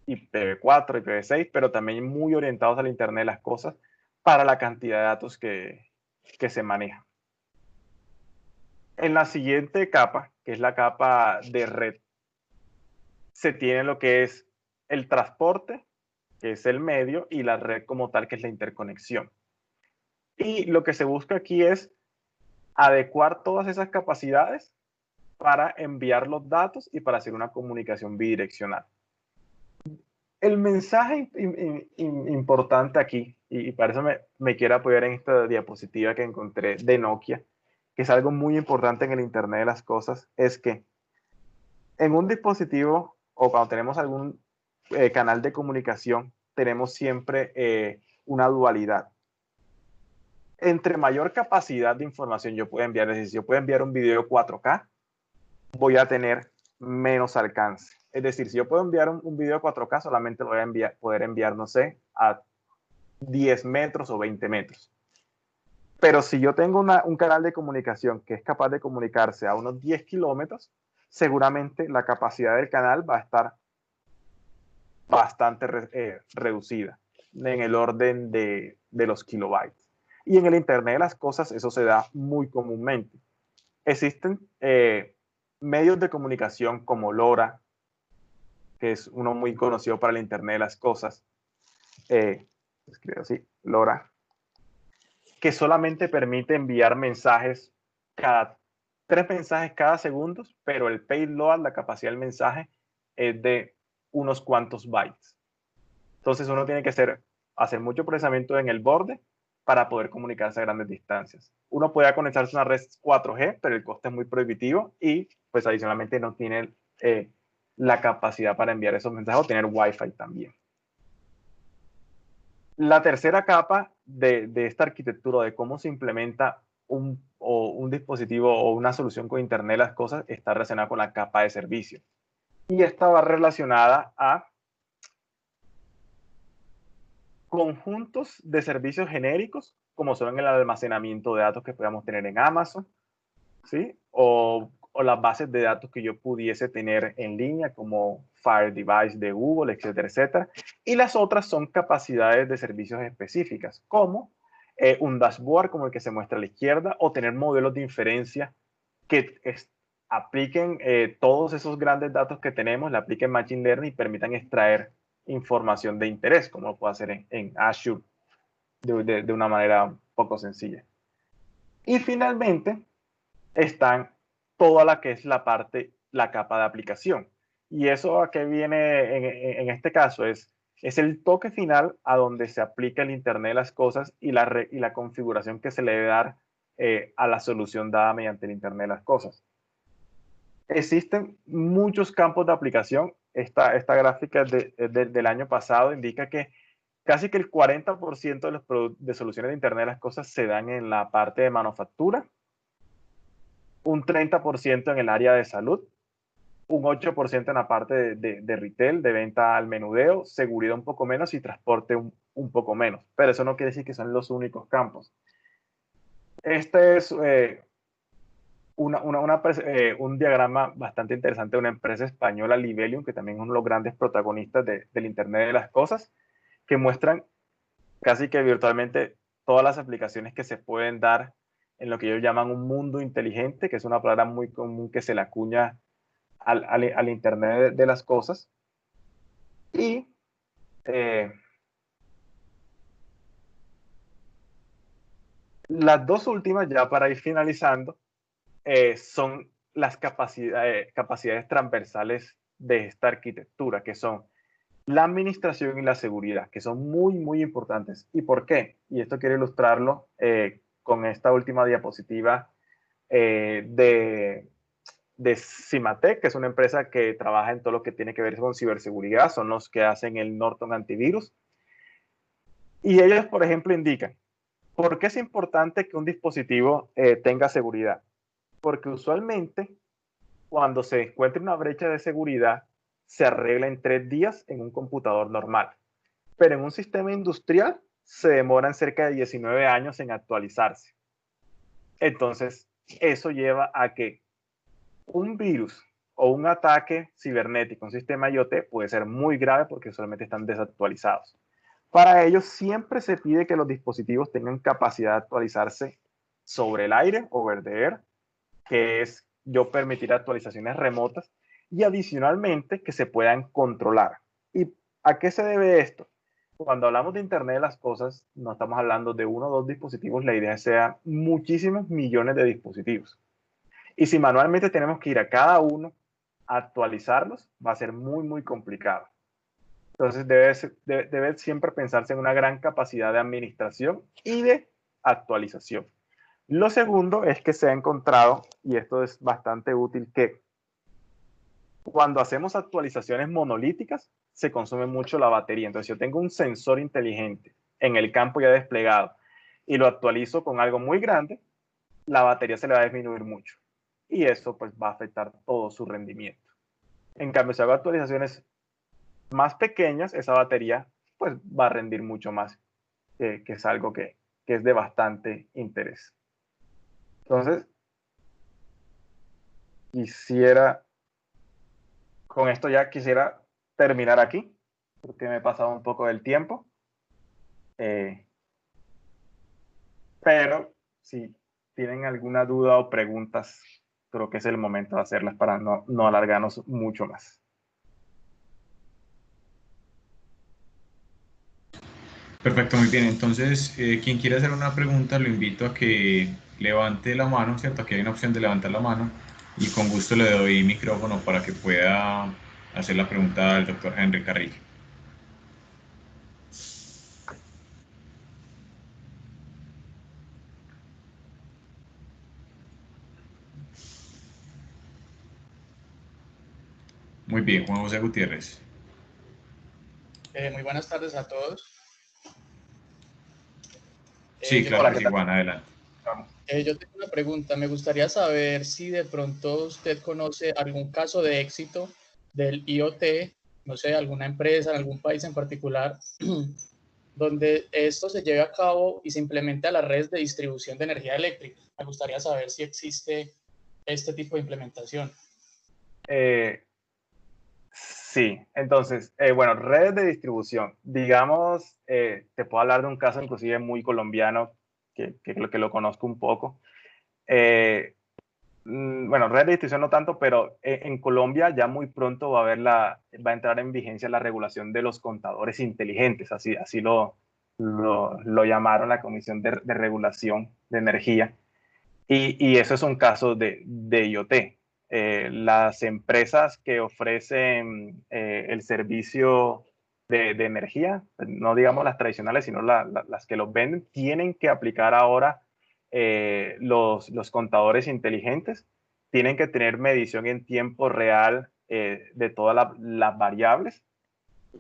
IPv4, IPv6, pero también muy orientados al Internet de las cosas para la cantidad de datos que se manejan. En la siguiente capa, que es la capa de red, se tiene lo que es el transporte, que es el medio, y la red como tal, que es la interconexión. Y lo que se busca aquí es adecuar todas esas capacidades para enviar los datos y para hacer una comunicación bidireccional. El mensaje importante aquí, y para eso me quiero apoyar en esta diapositiva que encontré de Nokia, que es algo muy importante en el Internet de las cosas, es que en un dispositivo o cuando tenemos algún canal de comunicación, tenemos siempre una dualidad. Entre mayor capacidad de información yo puedo enviar, es decir, yo puedo enviar un video 4K, voy a tener menos alcance. Es decir, si yo puedo enviar un video 4K, solamente voy a poder enviar, no sé, a 10 metros o 20 metros. Pero si yo tengo un canal de comunicación que es capaz de comunicarse a unos 10 kilómetros, seguramente la capacidad del canal va a estar bastante reducida, en el orden de los kilobytes. Y en el Internet de las cosas eso se da muy comúnmente. Existen medios de comunicación como LoRa, que es uno muy conocido para el Internet de las cosas, escribo así, LoRa, que solamente permite enviar mensajes tres mensajes cada segundo, pero el payload, la capacidad del mensaje, es de unos cuantos bytes. Entonces uno tiene que hacer mucho procesamiento en el borde para poder comunicarse a grandes distancias. Uno puede conectarse a una red 4G, pero el coste es muy prohibitivo y pues adicionalmente no tiene la capacidad para enviar esos mensajes o tener Wi-Fi también. La tercera capa de esta arquitectura, de cómo se implementa un dispositivo o una solución con Internet de las cosas, está relacionada con la capa de servicio. Y esta va relacionada a conjuntos de servicios genéricos, como son el almacenamiento de datos que podamos tener en Amazon, ¿sí? O las bases de datos que yo pudiese tener en línea, como Fire Device de Google, etcétera, etcétera. Y las otras son capacidades de servicios específicas, como un dashboard como el que se muestra a la izquierda, o tener modelos de inferencia que apliquen todos esos grandes datos que tenemos, le apliquen Machine Learning y permitan extraer información de interés, como lo puedo hacer en Azure de una manera un poco sencilla. Y finalmente están toda la que es la capa de aplicación. Y eso a qué viene en este caso es el toque final a donde se aplica el Internet de las cosas y la configuración que se le debe dar a la solución dada mediante el Internet de las cosas. Existen muchos campos de aplicación. Esta gráfica del año pasado indica que casi que el 40% de soluciones de Internet de las cosas se dan en la parte de manufactura, un 30% en el área de salud, un 8% en la parte de retail, de venta al menudeo, seguridad un poco menos y transporte un poco menos. Pero eso no quiere decir que son los únicos campos. Este es un diagrama bastante interesante de una empresa española, Libelium, que también es uno de los grandes protagonistas del Internet de las cosas, que muestran casi que virtualmente todas las aplicaciones que se pueden dar en lo que ellos llaman un mundo inteligente, que es una palabra muy común que se le acuña al Internet de las cosas. Y las dos últimas, ya para ir finalizando, son las capacidades transversales de esta arquitectura, que son la administración y la seguridad, que son muy, muy importantes. ¿Y por qué? Y esto quiero ilustrarlo con esta última diapositiva de Symantec, que es una empresa que trabaja en todo lo que tiene que ver con ciberseguridad, son los que hacen el Norton Antivirus. Y ellos, por ejemplo, indican, ¿por qué es importante que un dispositivo tenga seguridad? Porque usualmente, cuando se encuentra una brecha de seguridad, se arregla en 3 días en un computador normal. Pero en un sistema industrial se demoran cerca de 19 años en actualizarse. Entonces, eso lleva a que un virus o un ataque cibernético, un sistema IoT, puede ser muy grave porque solamente están desactualizados. Para ello, siempre se pide que los dispositivos tengan capacidad de actualizarse sobre el aire, over the air, que es yo permitir actualizaciones remotas y adicionalmente que se puedan controlar. ¿Y a qué se debe esto? Cuando hablamos de Internet de las cosas, no estamos hablando de uno o dos dispositivos, la idea es que sean muchísimos millones de dispositivos. Y si manualmente tenemos que ir a cada uno a actualizarlos, va a ser muy, muy complicado. Entonces debe siempre pensarse en una gran capacidad de administración y de actualización. Lo segundo es que se ha encontrado, y esto es bastante útil, que cuando hacemos actualizaciones monolíticas, se consume mucho la batería. Entonces, yo tengo un sensor inteligente en el campo ya desplegado y lo actualizo con algo muy grande, la batería se le va a disminuir mucho. Y eso pues va a afectar todo su rendimiento. En cambio, si hago actualizaciones más pequeñas, esa batería pues va a rendir mucho más. que es algo que es de bastante interés. Entonces, con esto ya quisiera terminar aquí, porque me he pasado un poco del tiempo. Pero si tienen alguna duda o preguntas, creo que es el momento de hacerlas para no alargarnos mucho más. Perfecto, muy bien. Entonces, quien quiera hacer una pregunta, lo invito a que levante la mano, ¿cierto? Aquí hay una opción de levantar la mano y con gusto le doy micrófono para que pueda hacer la pregunta al doctor Henry Carrillo. Muy bien, Juan José Gutiérrez. Muy buenas tardes a todos. Sí, claro que sí, Juan, adelante. Yo tengo una pregunta. Me gustaría saber si de pronto usted conoce algún caso de éxito del IoT, no sé, alguna empresa en algún país en particular, donde esto se lleve a cabo y se implemente a las redes de distribución de energía eléctrica. Me gustaría saber si existe este tipo de implementación. Sí, entonces, bueno, redes de distribución. Digamos, te puedo hablar de un caso inclusive muy colombiano, que lo conozco un poco. Bueno, red de distribución no tanto, pero en Colombia ya muy pronto va a entrar en vigencia la regulación de los contadores inteligentes, así lo llamaron la Comisión de Regulación de Energía. Y eso es un caso de IoT. Las empresas que ofrecen el servicio de energía, no digamos las tradicionales, sino las que los venden, tienen que aplicar ahora los contadores inteligentes, tienen que tener medición en tiempo real de todas las variables.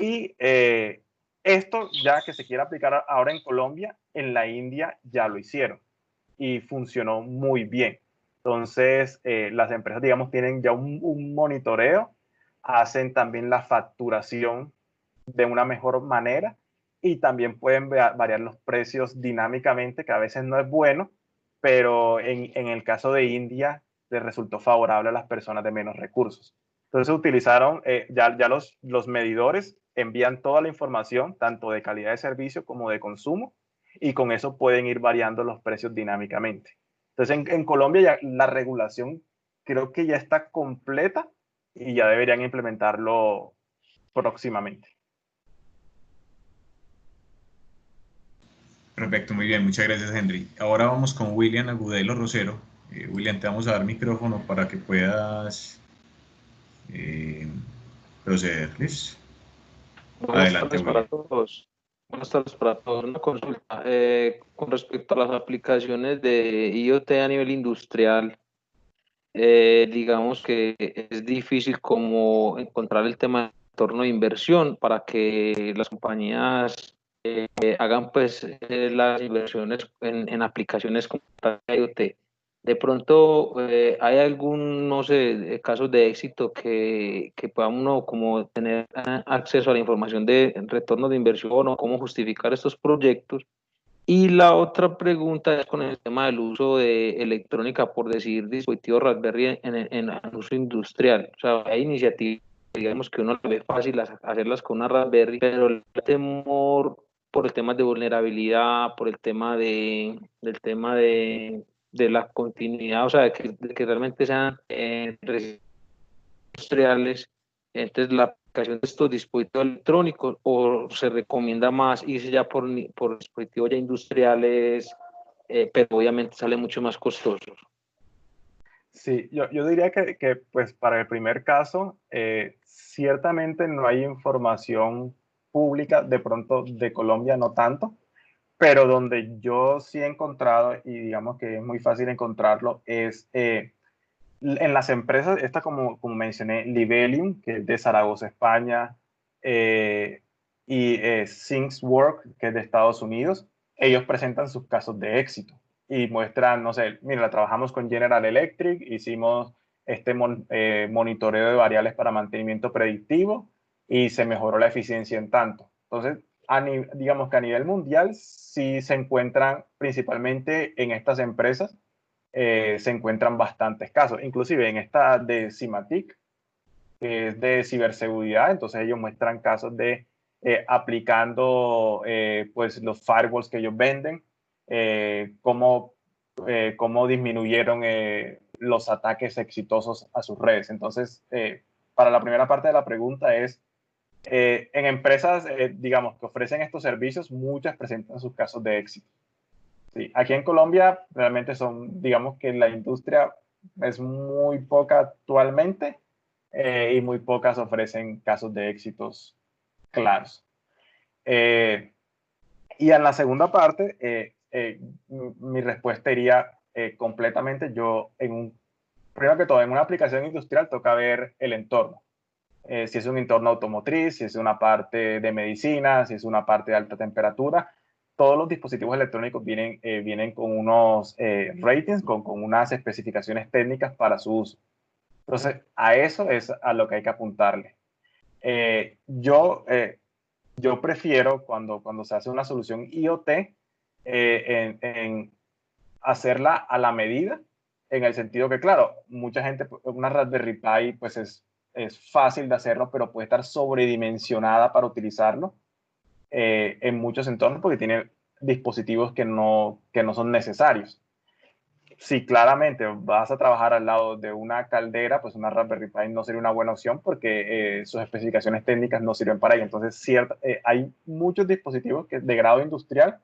Y esto ya que se quiere aplicar ahora en Colombia, en la India ya lo hicieron y funcionó muy bien. Entonces, las empresas, digamos, tienen ya un monitoreo, hacen también la facturación de una mejor manera y también pueden variar los precios dinámicamente, que a veces no es bueno, pero en el caso de India les resultó favorable a las personas de menos recursos. Entonces utilizaron, ya los medidores envían toda la información, tanto de calidad de servicio como de consumo, y con eso pueden ir variando los precios dinámicamente. Entonces en Colombia ya la regulación creo que ya está completa y ya deberían implementarlo próximamente. Perfecto, muy bien, muchas gracias, Henry. Ahora vamos con William Agudelo Rosero. William, te vamos a dar micrófono para que puedas proceder. ¿Listo? Buenas Adelante, tardes para William. todos. Buenas tardes para todos. Una consulta con respecto a las aplicaciones de IoT a nivel industrial. Digamos que es difícil como encontrar el tema de retorno de inversión para que las compañías hagan pues las inversiones en aplicaciones como IoT. De pronto hay algún, no sé, casos de éxito que pueda uno como tener acceso a la información de retorno de inversión o cómo justificar estos proyectos. Y la otra pregunta es con el tema del uso de electrónica, por decir, dispositivos Raspberry en uso industrial. O sea, hay iniciativas, digamos, que uno le ve fácil hacerlas con una Raspberry, pero el temor por el tema de vulnerabilidad, por el tema de la continuidad, o sea, de que realmente sean industriales, entonces la aplicación de estos dispositivos electrónicos, o se recomienda más irse ya por dispositivos ya industriales, pero obviamente sale mucho más costoso. Sí, yo diría que pues para el primer caso, ciertamente no hay información pública, de pronto de Colombia no tanto, pero donde yo sí he encontrado, y digamos que es muy fácil encontrarlo, es en las empresas, esta como mencioné, Libelium, que es de Zaragoza, España, y ThingsWorks, que es de Estados Unidos. Ellos presentan sus casos de éxito y muestran, no sé, mira, trabajamos con General Electric, hicimos este monitoreo de variables para mantenimiento predictivo y se mejoró la eficiencia en tanto. Entonces, digamos que a nivel mundial sí se encuentran principalmente en estas empresas, se encuentran bastantes casos, inclusive en esta de Cimatic, que es de ciberseguridad. Entonces ellos muestran casos de aplicando pues los firewalls que ellos venden, cómo disminuyeron los ataques exitosos a sus redes. Entonces, para la primera parte de la pregunta es, en empresas, digamos, que ofrecen estos servicios, muchas presentan sus casos de éxito. Sí, aquí en Colombia realmente son, digamos que la industria es muy poca actualmente, y muy pocas ofrecen casos de éxitos claros. Y en la segunda parte, mi respuesta iría completamente, primero que todo, en una aplicación industrial toca ver el entorno. Si es un entorno automotriz, si es una parte de medicina, si es una parte de alta temperatura. Todos los dispositivos electrónicos vienen con unos ratings, con unas especificaciones técnicas para su uso. Entonces, a eso es a lo que hay que apuntarle. Yo prefiero cuando se hace una solución IoT, en hacerla a la medida, en el sentido que, claro, mucha gente, una Raspberry Pi, pues es fácil de hacerlo, pero puede estar sobredimensionada para utilizarlo en muchos entornos porque tiene dispositivos que no son necesarios. Si claramente vas a trabajar al lado de una caldera, pues una Raspberry Pi no sería una buena opción porque sus especificaciones técnicas no sirven para ello. Entonces, hay muchos dispositivos de grado industrial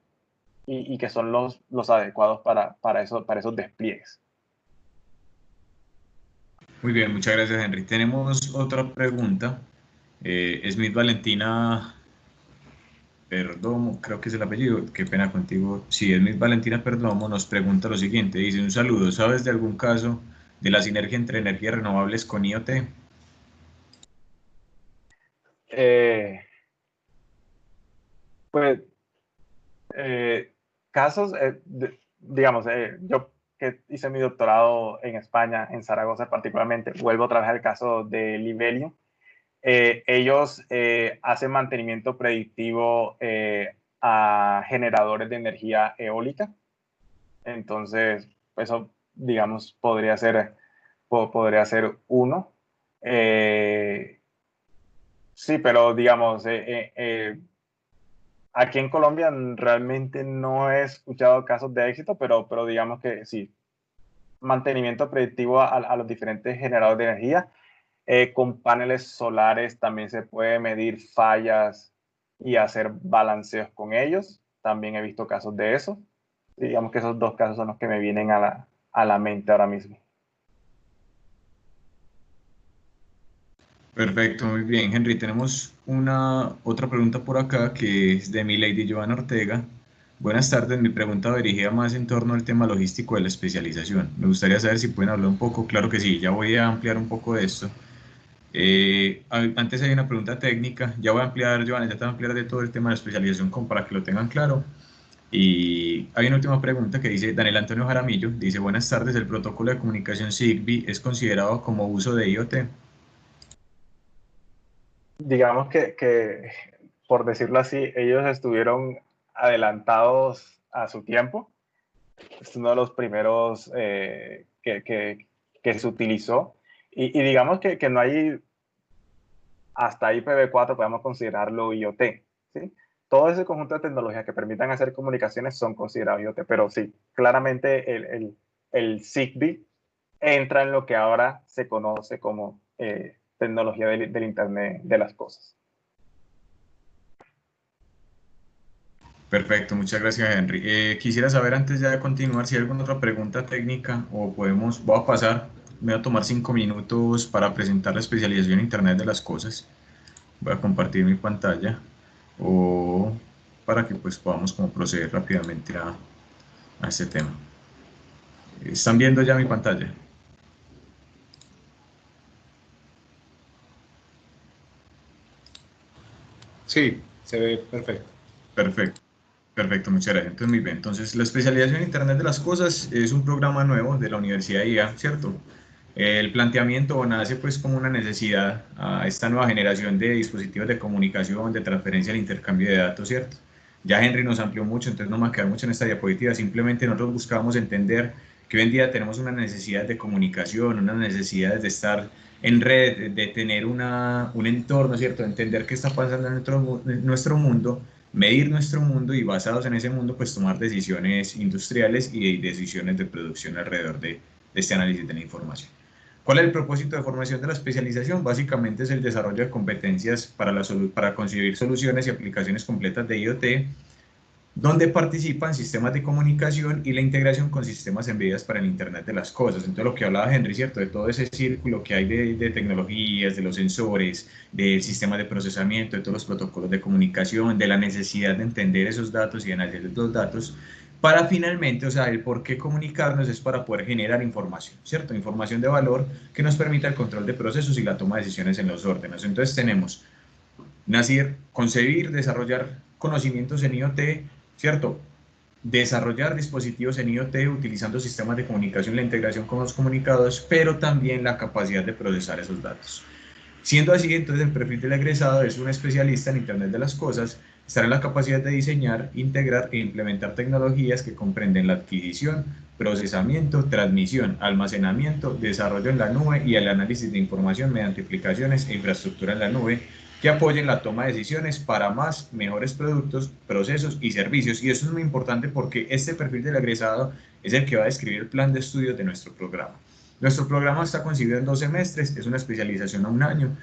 y que son los adecuados para esos despliegues. Muy bien, muchas gracias, Henry. Tenemos otra pregunta. Smith Valentina Perdomo, creo que es el apellido, qué pena contigo. Sí, Smith Valentina Perdomo nos pregunta lo siguiente, dice: un saludo, ¿sabes de algún caso de la sinergia entre energías renovables con IoT? Pues, casos, digamos, yo que hice mi doctorado en España, en Zaragoza particularmente, vuelvo a trabajar el caso de Livelium. Ellos hacen mantenimiento predictivo a generadores de energía eólica. Entonces, eso, digamos, podría ser uno. Sí, pero digamos, aquí en Colombia realmente no he escuchado casos de éxito, pero digamos que sí, mantenimiento predictivo a los diferentes generadores de energía. Con paneles solares también se puede medir fallas y hacer balanceos con ellos. También he visto casos de eso. Digamos que esos dos casos son los que me vienen a la mente ahora mismo. Perfecto, muy bien, Henry. Tenemos otra pregunta por acá que es de mi Lady Joana Ortega. Buenas tardes, mi pregunta va dirigida más en torno al tema logístico de la especialización. Me gustaría saber si pueden hablar un poco. Claro que sí, ya voy a ampliar un poco de esto. Antes hay una pregunta técnica, ya voy a ampliar, Joana, ya te voy a ampliar de todo el tema de la especialización como para que lo tengan claro. Y hay una última pregunta que dice Daniel Antonio Jaramillo, dice: buenas tardes, ¿el protocolo de comunicación Zigbee es considerado como uso de IoT? Digamos que, por decirlo así, ellos estuvieron adelantados a su tiempo. Es uno de los primeros que se utilizó. Y digamos que no hay, hasta IPv4 podemos considerarlo IoT, ¿sí? Todo ese conjunto de tecnologías que permitan hacer comunicaciones son considerados IoT, pero sí, claramente el Zigbee entra en lo que ahora se conoce como tecnología del Internet de las cosas. Perfecto, muchas gracias, Henry. Quisiera saber, antes ya de continuar, si hay alguna otra pregunta técnica o voy a pasar, me voy a tomar 5 minutos para presentar la especialización en Internet de las cosas. Voy a compartir mi pantalla o para que pues podamos como proceder rápidamente a este tema. ¿Están viendo ya mi pantalla? Sí, se ve perfecto. Perfecto. Perfecto, muchas gracias. Entonces, muy bien. Entonces, la especialización en Internet de las Cosas es un programa nuevo de la Universidad de IA, ¿cierto? El planteamiento nace pues como una necesidad a esta nueva generación de dispositivos de comunicación, de transferencia, el intercambio de datos, ¿cierto? Ya Henry nos amplió mucho, entonces no me va a quedar mucho en esta diapositiva, simplemente nosotros buscábamos entender que hoy en día tenemos una necesidad de comunicación, una necesidad de estar en red, de tener un entorno, ¿cierto? De entender qué está pasando en nuestro mundo, medir nuestro mundo y basados en ese mundo, pues tomar decisiones industriales y decisiones de producción alrededor de este análisis de la información. ¿Cuál es el propósito de formación de la especialización? Básicamente es el desarrollo de competencias para concebir soluciones y aplicaciones completas de IoT, donde participan sistemas de comunicación y la integración con sistemas embebidos para el Internet de las cosas. Entonces, lo que hablaba Henry, ¿cierto? De todo ese círculo que hay de tecnologías, de los sensores, del sistema de procesamiento, de todos los protocolos de comunicación, de la necesidad de entender esos datos y analizar los datos, para finalmente, o sea, el por qué comunicarnos es para poder generar información, ¿cierto? Información de valor que nos permita el control de procesos y la toma de decisiones en los órdenes. Entonces tenemos concebir, desarrollar conocimientos en IoT, ¿cierto? Desarrollar dispositivos en IoT utilizando sistemas de comunicación, la integración con los comunicados, pero también la capacidad de procesar esos datos. Siendo así, entonces el perfil del egresado es un especialista en Internet de las Cosas, estará en la capacidad de diseñar, integrar e implementar tecnologías que comprenden la adquisición, procesamiento, transmisión, almacenamiento, desarrollo en la nube y el análisis de información mediante aplicaciones e infraestructura en la nube que apoyen la toma de decisiones para más, mejores productos, procesos y servicios. Y eso es muy importante porque este perfil del egresado es el que va a describir el plan de estudios de nuestro programa. Nuestro programa está concebido en 2 semestres, es una especialización a 1 año,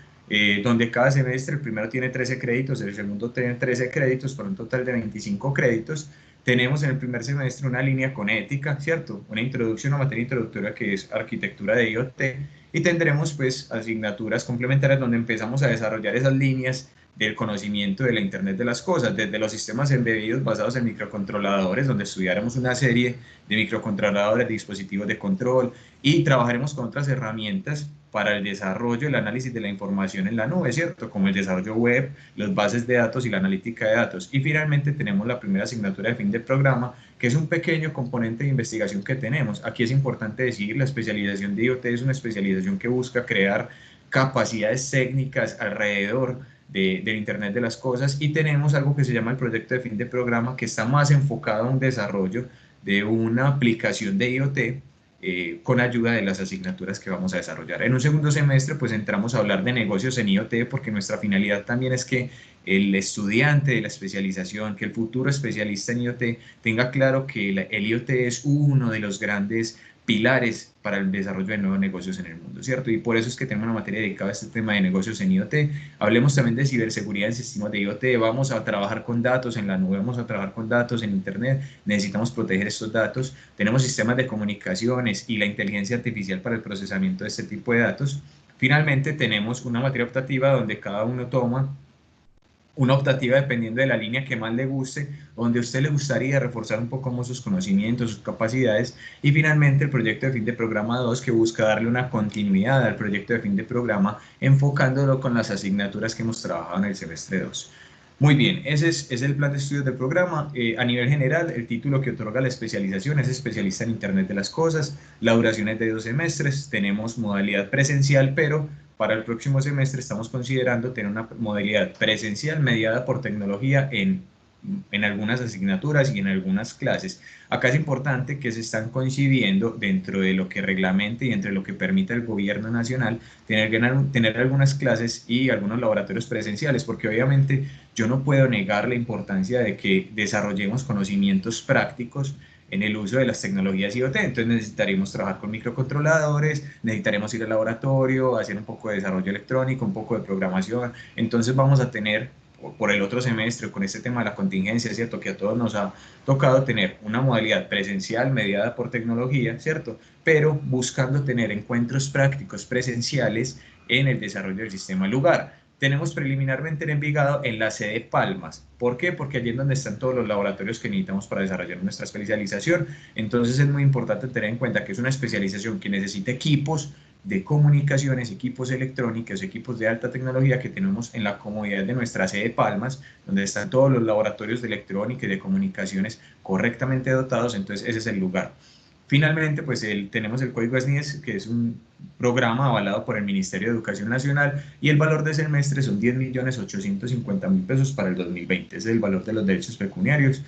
donde cada semestre el primero tiene 13 créditos, el segundo tiene 13 créditos, por un total de 25 créditos. Tenemos en el primer semestre una línea con ética, ¿cierto? Una introducción, una materia introductoria que es arquitectura de IoT, y tendremos pues asignaturas complementarias donde empezamos a desarrollar esas líneas del conocimiento de la Internet de las Cosas, desde los sistemas embebidos basados en microcontroladores, donde estudiaremos una serie de microcontroladores, de dispositivos de control, y trabajaremos con otras herramientas para el desarrollo, el análisis de la información en la nube, ¿cierto? Como el desarrollo web, las bases de datos y la analítica de datos. Y finalmente tenemos la primera asignatura de fin de programa, que es un pequeño componente de investigación que tenemos. Aquí es importante decir, la especialización de IoT es una especialización que busca crear capacidades técnicas alrededor del Internet de las Cosas, y tenemos algo que se llama el proyecto de fin de programa, que está más enfocado a un desarrollo de una aplicación de IoT con ayuda de las asignaturas que vamos a desarrollar. En un segundo semestre pues entramos a hablar de negocios en IoT, porque nuestra finalidad también es que el estudiante de la especialización, que el futuro especialista en IoT tenga claro que el IoT es uno de los grandes pilares para el desarrollo de nuevos negocios en el mundo, ¿cierto? Y por eso es que tenemos una materia dedicada a este tema de negocios en IoT. Hablemos también de ciberseguridad en sistemas de IoT. Vamos a trabajar con datos en la nube, vamos a trabajar con datos en Internet, necesitamos proteger estos datos. Tenemos sistemas de comunicaciones y la inteligencia artificial para el procesamiento de este tipo de datos. Finalmente tenemos una materia optativa donde cada uno toma una optativa dependiendo de la línea que más le guste, donde a usted le gustaría reforzar un poco más sus conocimientos, sus capacidades, y finalmente el proyecto de fin de programa 2, que busca darle una continuidad al proyecto de fin de programa, enfocándolo con las asignaturas que hemos trabajado en el semestre 2. Muy bien, ese es el plan de estudios del programa. A nivel general, el título que otorga la especialización es especialista en Internet de las Cosas. La duración es de 2 semestres. Tenemos modalidad presencial, pero para el próximo semestre estamos considerando tener una modalidad presencial mediada por tecnología en algunas asignaturas y en algunas clases. Acá es importante que se están concibiendo dentro de lo que reglamente y entre lo que permita el gobierno nacional tener algunas clases y algunos laboratorios presenciales, porque obviamente yo no puedo negar la importancia de que desarrollemos conocimientos prácticos en el uso de las tecnologías IoT. Entonces necesitaremos trabajar con microcontroladores, necesitaremos ir al laboratorio, hacer un poco de desarrollo electrónico, un poco de programación. Entonces vamos a tener por el otro semestre, con este tema de la contingencia, ¿cierto? Que a todos nos ha tocado tener una modalidad presencial mediada por tecnología, ¿cierto? Pero buscando tener encuentros prácticos presenciales en el desarrollo del sistema lugar. Tenemos preliminarmente en Envigado en la sede Palmas. ¿Por qué? Porque allí es donde están todos los laboratorios que necesitamos para desarrollar nuestra especialización. Entonces es muy importante tener en cuenta que es una especialización que necesita equipos de comunicaciones, equipos electrónicos, equipos de alta tecnología que tenemos en la comodidad de nuestra sede Palmas, donde están todos los laboratorios de electrónica y de comunicaciones correctamente dotados. Entonces ese es el lugar. Finalmente, pues tenemos el código SNIES, que es un programa avalado por el Ministerio de Educación Nacional, y el valor de semestre son 10.850.000 pesos para el 2020. Ese es el valor de los derechos pecuniarios.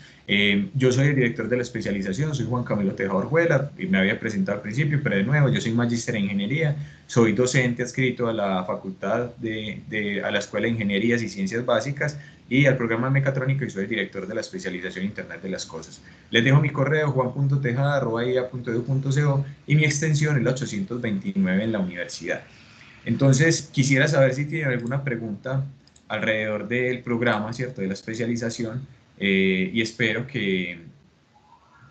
Yo soy el director de la especialización, soy Juan Camilo Tejada Orjuela, y me había presentado al principio, pero de nuevo, yo soy magíster en ingeniería, soy docente adscrito a la facultad a la Escuela de Ingenierías y Ciencias Básicas y al programa de mecatrónica, y soy el director de la especialización Internet de las Cosas. Les dejo mi correo juan.tejada@ia.edu.co y mi extensión es la 829 en la universidad. Entonces, quisiera saber si tienen alguna pregunta alrededor del programa, ¿cierto?, de la especialización, y espero que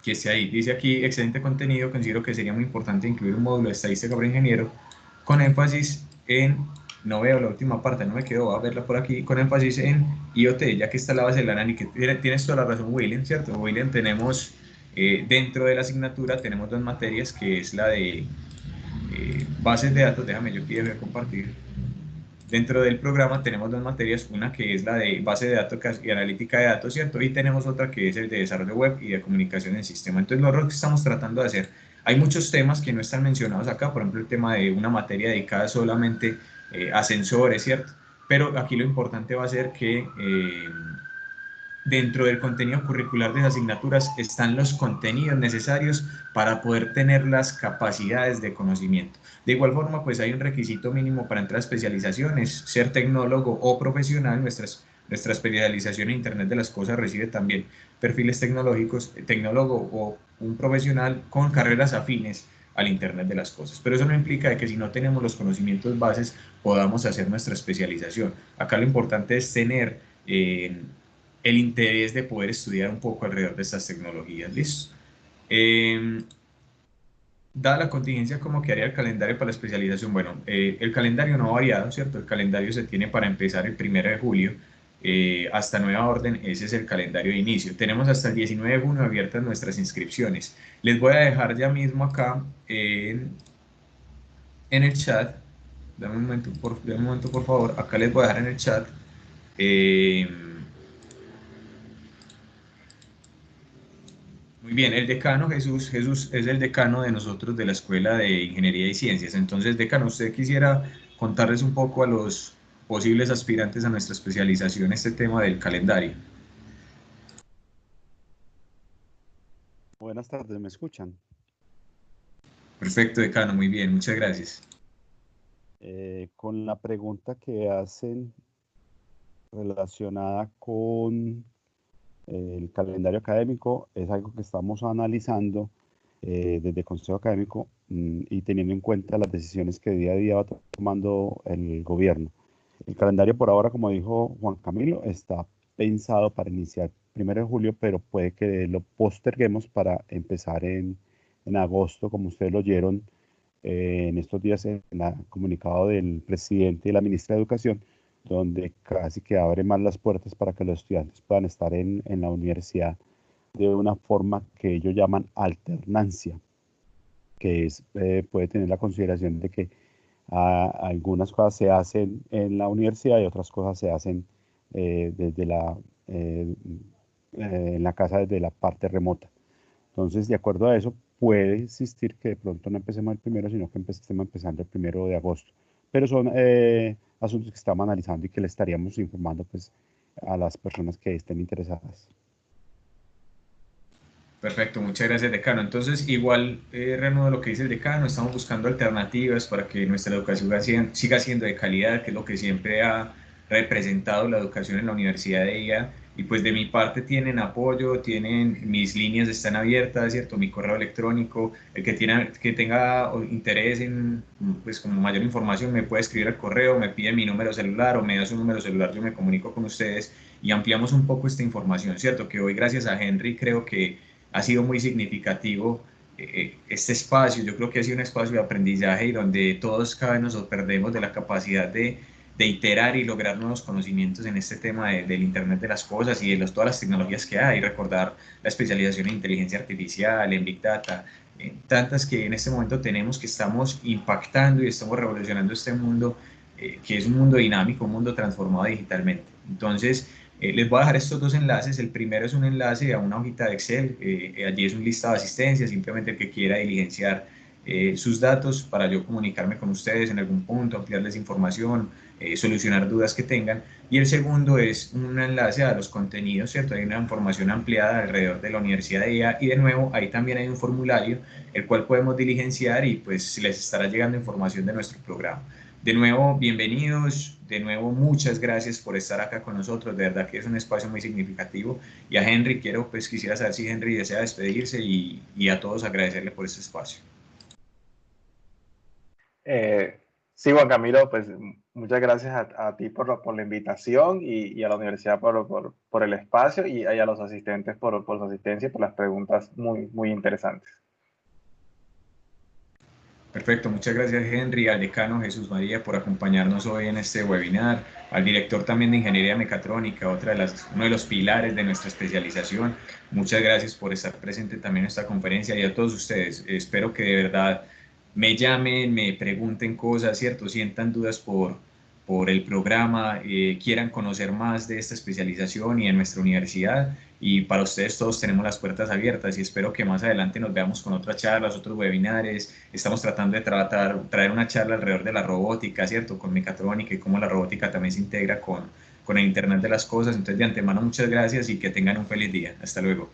esté ahí. Dice aquí, excelente contenido, considero que sería muy importante incluir un módulo de estadística para ingeniero con énfasis en, no veo la última parte, no me quedo, voy a verla por aquí, con énfasis en IoT, ya que está la base del análisis. Tienes toda la razón, William, ¿cierto? William, tenemos dentro de la asignatura, tenemos dos materias, que es la de bases de datos. Déjame, yo quiero compartir. Dentro del programa tenemos dos materias, una que es la de base de datos y analítica de datos, ¿cierto? Y tenemos otra que es el de desarrollo web y de comunicación en sistema. Entonces, lo que estamos tratando de hacer, hay muchos temas que no están mencionados acá, por ejemplo, el tema de una materia dedicada solamente a sensores, ¿cierto? Pero aquí lo importante va a ser que dentro del contenido curricular de las asignaturas están los contenidos necesarios para poder tener las capacidades de conocimiento. De igual forma, pues hay un requisito mínimo para entrar a especializaciones, ser tecnólogo o profesional. Nuestra especialización en Internet de las Cosas recibe también perfiles tecnológicos, tecnólogo o un profesional con carreras afines al Internet de las Cosas. Pero eso no implica de que si no tenemos los conocimientos bases podamos hacer nuestra especialización. Acá lo importante es tener el interés de poder estudiar un poco alrededor de estas tecnologías. ¿Listo? Dada la contingencia, ¿cómo quedaría el calendario para la especialización? Bueno, el calendario no ha variado, ¿cierto? El calendario se tiene para empezar el 1 de julio hasta nueva orden. Ese es el calendario de inicio. Tenemos hasta el 19 de junio abiertas nuestras inscripciones. Les voy a dejar ya mismo acá en el chat. Dame un momento, por favor. Acá les voy a dejar en el chat muy bien, el decano Jesús es el decano de nosotros de la Escuela de Ingeniería y Ciencias. Entonces, decano, ¿usted quisiera contarles un poco a los posibles aspirantes a nuestra especialización este tema del calendario? Buenas tardes, ¿me escuchan? Perfecto, decano, muy bien, muchas gracias. Con la pregunta que hacen relacionada con el calendario académico, es algo que estamos analizando desde el Consejo Académico y teniendo en cuenta las decisiones que día a día va tomando el gobierno. El calendario por ahora, como dijo Juan Camilo, está pensado para iniciar 1 de julio, pero puede que lo posterguemos para empezar en agosto, como ustedes lo oyeron en estos días en el comunicado del presidente y la ministra de Educación, donde casi que abre más las puertas para que los estudiantes puedan estar en la universidad de una forma que ellos llaman alternancia, que es, puede tener la consideración de que algunas cosas se hacen en la universidad y otras cosas se hacen desde en la casa, desde la parte remota. Entonces, de acuerdo a eso, puede existir que de pronto no empecemos el 1, sino que estemos empezando el 1 de agosto. Pero son asuntos que estamos analizando y que le estaríamos informando pues, a las personas que estén interesadas. Perfecto, muchas gracias, decano. Entonces, igual, renuevo lo que dice el decano, estamos buscando alternativas para que nuestra educación siga siendo de calidad, que es lo que siempre ha representado la educación en la Universidad de IA. Y pues de mi parte tienen apoyo, mis líneas están abiertas, ¿cierto? Mi correo electrónico, el que tenga interés en, pues como mayor información me puede escribir al correo, me pide mi número celular o me da su número celular, yo me comunico con ustedes y ampliamos un poco esta información, ¿cierto? Que hoy gracias a Henry creo que ha sido muy significativo este espacio. Yo creo que ha sido un espacio de aprendizaje y donde todos cada vez nos sorprendemos de la capacidad de iterar y lograr nuevos conocimientos en este tema del Internet de las Cosas y de todas las tecnologías que hay. Recordar la especialización en inteligencia artificial, en Big Data, tantas que en este momento tenemos, que estamos impactando y estamos revolucionando este mundo, que es un mundo dinámico, un mundo transformado digitalmente. Entonces, Les voy a dejar estos dos enlaces. El primero es un enlace a una hojita de Excel. Allí es un listado de asistencia, simplemente el que quiera diligenciar sus datos para yo comunicarme con ustedes en algún punto, ampliarles información, solucionar dudas que tengan. Y el segundo es un enlace a los contenidos, ¿cierto? Hay una información ampliada alrededor de la Universidad de IA y de nuevo ahí también hay un formulario el cual podemos diligenciar y pues les estará llegando información de nuestro programa. De nuevo, bienvenidos, de nuevo muchas gracias por estar acá con nosotros, de verdad que es un espacio muy significativo. Y a Henry, quisiera saber si Henry desea despedirse y a todos agradecerle por este espacio. Sí, Juan Camilo, pues muchas gracias a ti por la invitación y a la universidad por el espacio y a los asistentes por su asistencia y por las preguntas muy interesantes. Perfecto, muchas gracias Henry, al decano Jesús María por acompañarnos hoy en este webinar, al director también de Ingeniería Mecatrónica, uno de los pilares de nuestra especialización. Muchas gracias por estar presente también en esta conferencia y a todos ustedes. Espero que de verdad me llamen, me pregunten cosas, ¿cierto? Sientan dudas por el programa, quieran conocer más de esta especialización y de nuestra universidad. Y para ustedes todos tenemos las puertas abiertas y espero que más adelante nos veamos con otras charlas, otros webinares. Estamos tratando de traer una charla alrededor de la robótica, ¿cierto? Con mecatrónica y cómo la robótica también se integra con el Internet de las cosas. Entonces, de antemano, muchas gracias y que tengan un feliz día. Hasta luego.